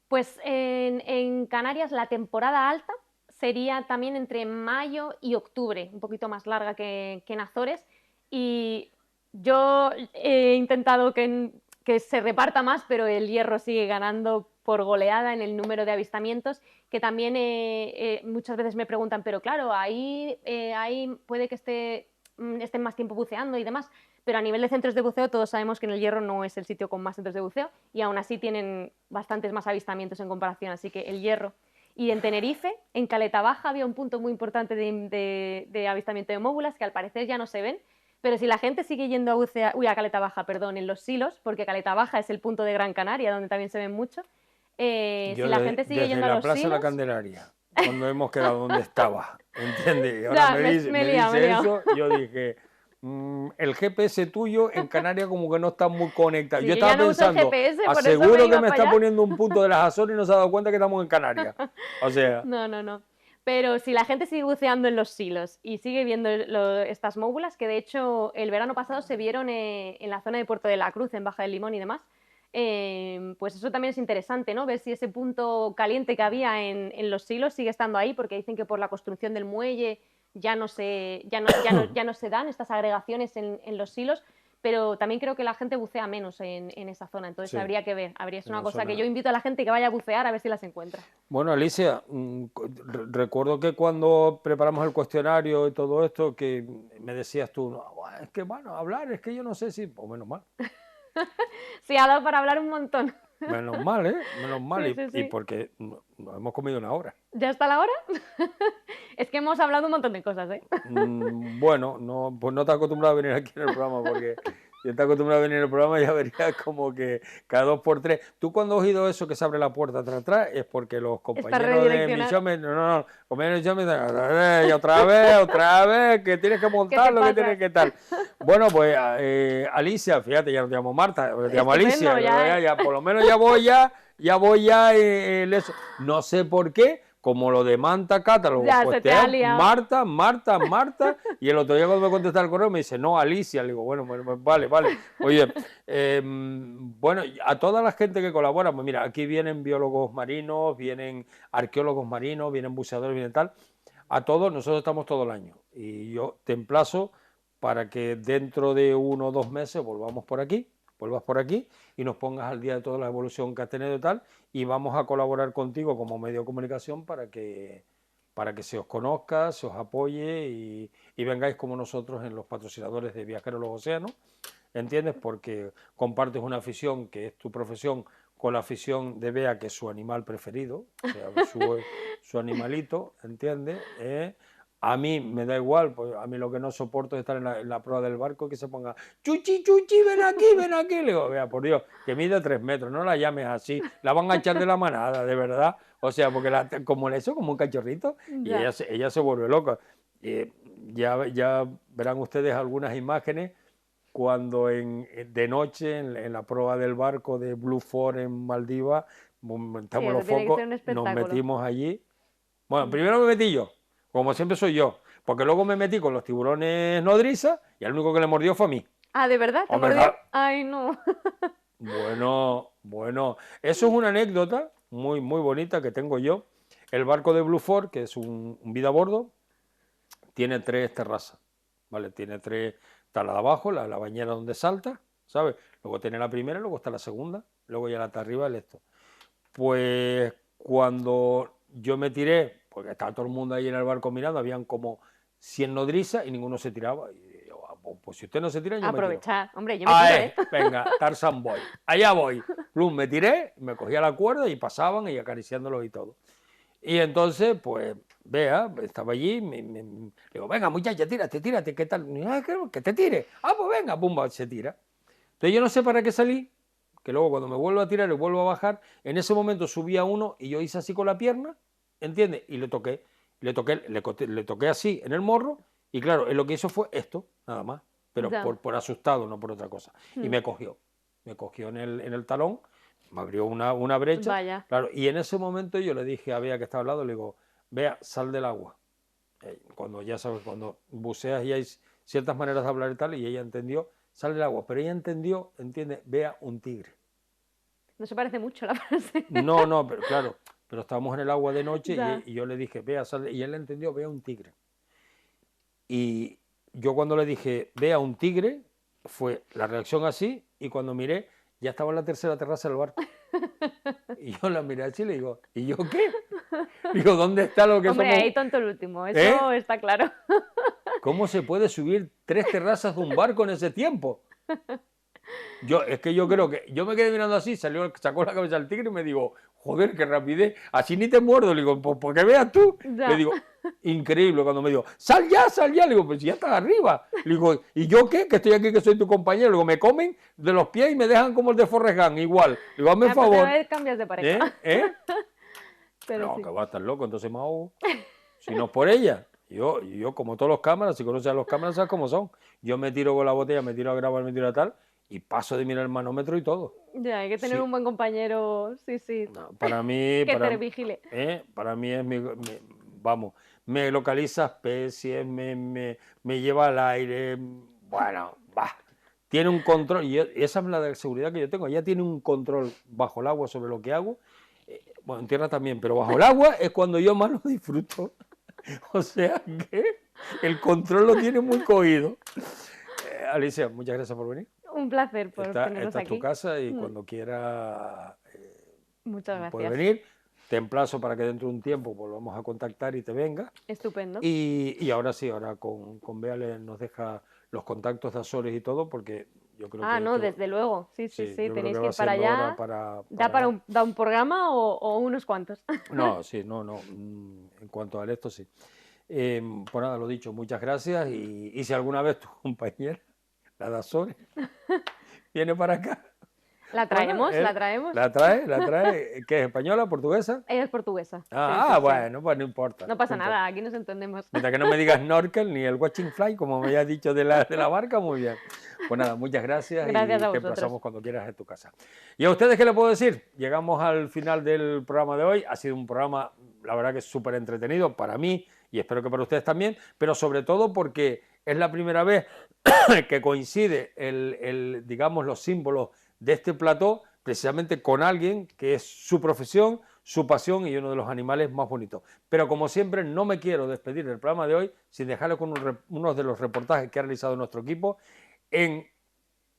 Pues en Canarias la temporada alta sería también entre mayo y octubre, un poquito más larga que en Azores, y yo he intentado que se reparta más, pero el Hierro sigue ganando por goleada en el número de avistamientos, que también muchas veces me preguntan, pero claro, ahí puede que estén más tiempo buceando y demás, pero a nivel de centros de buceo todos sabemos que en el Hierro no es el sitio con más centros de buceo y aún así tienen bastantes más avistamientos en comparación, así que el Hierro. Y en Tenerife, en Caleta Baja, había un punto muy importante de avistamiento de móbulas que al parecer ya no se ven, pero si la gente sigue yendo a bucear, a Caleta Baja, perdón, en los Silos, porque Caleta Baja es el punto de Gran Canaria donde también se ven mucho, si la gente sigue yendo a los Desde la Plaza de la Silos... Candelaria, cuando hemos quedado donde estaba, ¿entiendes? Y ahora Ya, me dice he liado. eso, yo dije, el GPS tuyo en Canarias como que no está muy conectado. Sí, yo estaba ya no uso el pensando, GPS, por eso aseguro me iba que me para está allá. poniendo un punto de las Azores y no se ha dado cuenta que estamos en Canarias. O sea, No. Pero si la gente sigue buceando en los Silos y sigue viendo estas móbulas, que de hecho el verano pasado se vieron en la zona de Puerto de la Cruz, en Baja del Limón y demás, pues eso también es interesante, ¿no? Ver si ese punto caliente que había en los Silos sigue estando ahí, porque dicen que por la construcción del muelle ya no se dan estas agregaciones en los Silos, pero también creo que la gente bucea menos en esa zona, entonces sí. habría que ver. Es una cosa zona... que yo invito a la gente que vaya a bucear a ver si las encuentra. Bueno, Alicia, recuerdo que cuando preparamos el cuestionario y todo esto, que me decías tú, no, es que bueno, hablar, es que yo no sé si... Pues menos mal. Sí, ha dado para hablar un montón. Menos mal, ¿eh? Menos mal. Sí. Y porque nos hemos comido una hora. ¿Ya está la hora? Es que hemos hablado un montón de cosas, ¿eh? Bueno, no, pues no te has acostumbrado a venir aquí en el programa, porque si estás acostumbrado a venir en el programa ya verías como que cada 2 por 3. Tú cuando has oído eso que se abre la puerta atrás es porque los compañeros de Michomes, compañeros de Michomes, otra vez, que tienes que montar lo que tienes que tal. Bueno, pues Alicia, fíjate, ya no te llamo Marta, te llamo Alicia, ya, por lo menos ya voy eso. No sé por qué, como lo de Manta Catálogo, pues Marta, y el otro día cuando me contesta el correo me dice, no, Alicia, le digo, bueno, vale. Oye, bueno, a toda la gente que colabora, pues mira, aquí vienen biólogos marinos, vienen arqueólogos marinos, vienen buceadores, vienen tal, a todos, nosotros estamos todo el año, y yo te emplazo para que dentro de 1 o 2 meses vuelvas por aquí y nos pongas al día de toda la evolución que has tenido y tal, y vamos a colaborar contigo como medio de comunicación para que se os conozca, se os apoye y vengáis como nosotros en los patrocinadores de Viajeros a los Océanos, ¿entiendes? Porque compartes una afición que es tu profesión con la afición de Bea, que es su animal preferido, o sea, su animalito, ¿entiendes? A mí me da igual, pues a mí lo que no soporto es estar en la proa del barco y que se ponga Chuchi, ven aquí. Le digo, vea, por Dios, que mide 3 metros, no la llames así, la van a echar de la manada, de verdad. O sea, porque como un cachorrito, y ella se vuelve loca. Ya verán ustedes algunas imágenes cuando de noche en la proa del barco de Blue Ford en Maldivas, montamos los focos, nos metimos allí. Bueno, primero me metí yo. Como siempre soy yo, porque luego me metí con los tiburones nodriza y el único que le mordió fue a mí. Ah, ¿de verdad? ¿Te mordió? Ay, no. Bueno, eso es una anécdota muy bonita que tengo yo. El barco de Blue Ford, que es un vida a bordo, tiene 3 terrazas, ¿vale? Tiene 3, está la de abajo, la bañera donde salta, ¿sabes? Luego tiene la primera, luego está la segunda, luego ya la de arriba el esto. Pues cuando yo me tiré, porque estaba todo el mundo ahí en el barco mirando, habían como 100 nodrizas y ninguno se tiraba. Y yo, pues si usted no se tira, yo aprovechar, me tiro. Hombre, yo me tiro, Venga, Tarzan voy, allá voy. Plum, me tiré, me cogía la cuerda y pasaban y acariciándolos y todo. Y entonces, pues, Bea estaba allí, le digo, venga muchacha, tírate, ¿qué tal? Que te tire. Pues venga, pumba, se tira. Entonces yo no sé para qué salí, que luego cuando me vuelvo a tirar y vuelvo a bajar, en ese momento subía uno y yo hice así con la pierna, ¿entiendes? Y le toqué así en el morro, y claro, él lo que hizo fue esto, nada más, pero Ya. por asustado, no por otra cosa. Y me cogió en el talón, me abrió una brecha, Vaya. claro, y en ese momento yo le dije a Bea que estaba al lado, le digo, Bea, sal del agua. Cuando ya sabes, cuando buceas y hay ciertas maneras de hablar y tal, y ella entendió, sal del agua, pero ella entendió, entiende, Bea, un tigre. No se parece mucho la frase. No, pero claro, pero estábamos en el agua de noche Ya. y yo le dije, Bea, sal, y él entendió, Bea, un tigre. Y yo cuando le dije, Bea, un tigre, fue la reacción así, y cuando miré, ya estaba en la tercera terraza del barco. Y yo la miré así y le digo, ¿y yo qué? Digo, ¿dónde está lo que Hombre, somos? ahí tonto el último, eso está claro. ¿Cómo se puede subir 3 terrazas de un barco en ese tiempo? Es que yo creo que, yo me quedé mirando así, sacó la cabeza el tigre y me digo, joder, qué rapidez, así ni te muerdo. Le digo, pues porque veas tú. Ya. Le digo, increíble, cuando me digo, sal ya. Le digo, pues si ya estás arriba. Le digo, ¿y yo qué? Que estoy aquí, que soy tu compañero. Le digo, me comen de los pies y me dejan como el de Forrest Gump, igual. Le digo, hazme un La próxima favor. vez cambias de pareja. Pero No, sí. que va a estar loco, entonces me ahogo. Si no es por ella. Yo, como todos los cámaras, si conoces a los cámaras, sabes cómo son. Yo me tiro con la botella, me tiro a grabar, me tiro a tal, y paso de mirar el manómetro y todo. Ya, hay que tener Sí. un buen compañero, sí. No, para mí, Que te vigile. para mí es vamos, me localiza especies, me lleva al aire, bueno, va. Tiene un control, y esa es la de seguridad que yo tengo, ella tiene un control bajo el agua sobre lo que hago, bueno, en tierra también, pero bajo el agua es cuando yo más lo disfruto. O sea que el control lo tiene muy cogido. Alicia, muchas gracias por venir. Un placer por tenernos Esta es aquí. tu casa y cuando quiera Muchas puedes gracias. venir. Te emplazo para que dentro de un tiempo volvamos a contactar y te venga. Estupendo. Y ahora sí, ahora con Bea nos deja los contactos de Azores y todo, porque yo creo que... No, desde luego. Sí, yo creo tenéis que que va ir para siendo allá. hora para... ¿Da un programa o unos cuantos? No, sí, no. En cuanto a esto, sí. Pues nada, lo dicho, muchas gracias. Y si alguna vez tu compañera, la de Azores, viene para acá... La traemos, Bueno, la traemos. La trae, ¿qué es, española, portuguesa? Ella es portuguesa. Ah, Sí. bueno, pues no importa. No pasa nada, aquí nos entendemos. Mientras que no me digas snorkel ni el watching fly, como me hayas dicho de la barca, muy bien. Pues nada, muchas gracias, Gracias y a te vosotros. emplazamos cuando quieras en tu casa. ¿Y a ustedes qué les puedo decir? Llegamos al final del programa de hoy. Ha sido un programa, la verdad que es súper entretenido para mí y espero que para ustedes también, pero sobre todo porque es la primera vez que coincide digamos, los símbolos de este plató precisamente con alguien que es su profesión, su pasión y uno de los animales más bonitos. Pero como siempre, no me quiero despedir del programa de hoy sin dejarle con uno de los reportajes que ha realizado nuestro equipo en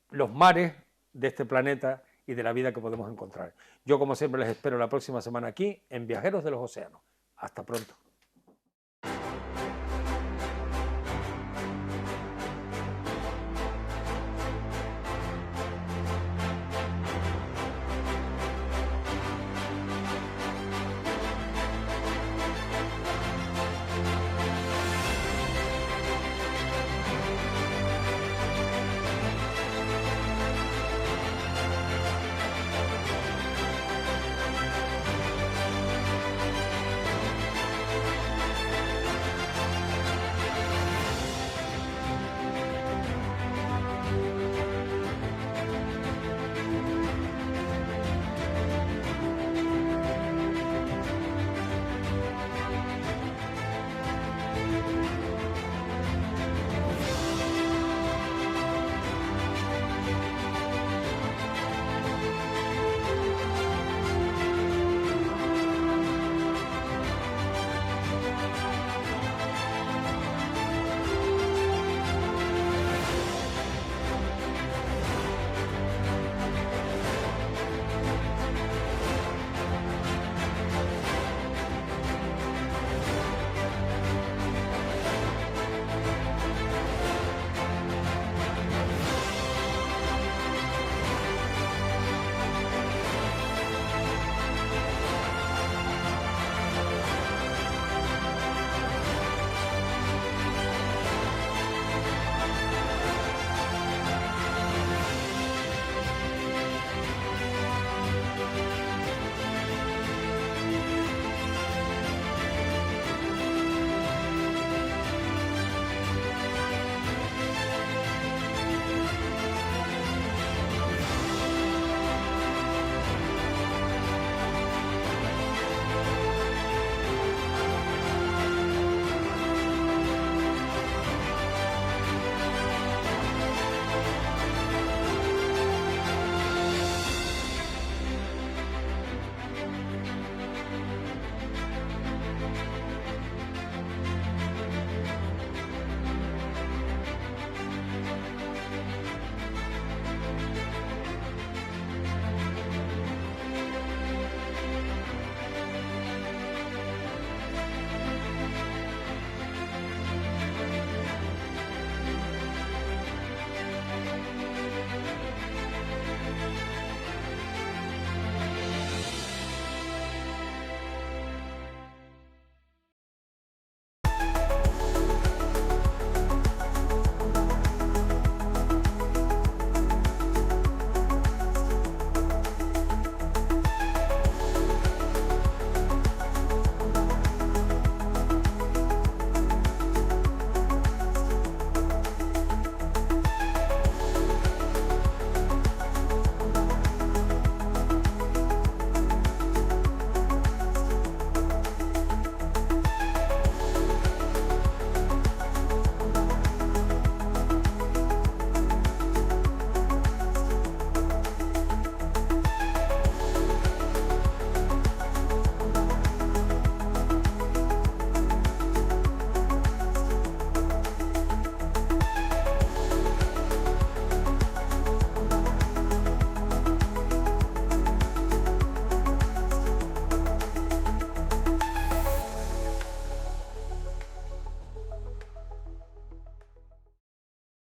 los mares de este planeta y de la vida que podemos encontrar. Yo, como siempre, les espero la próxima semana aquí en Viajeros de los Océanos. Hasta pronto.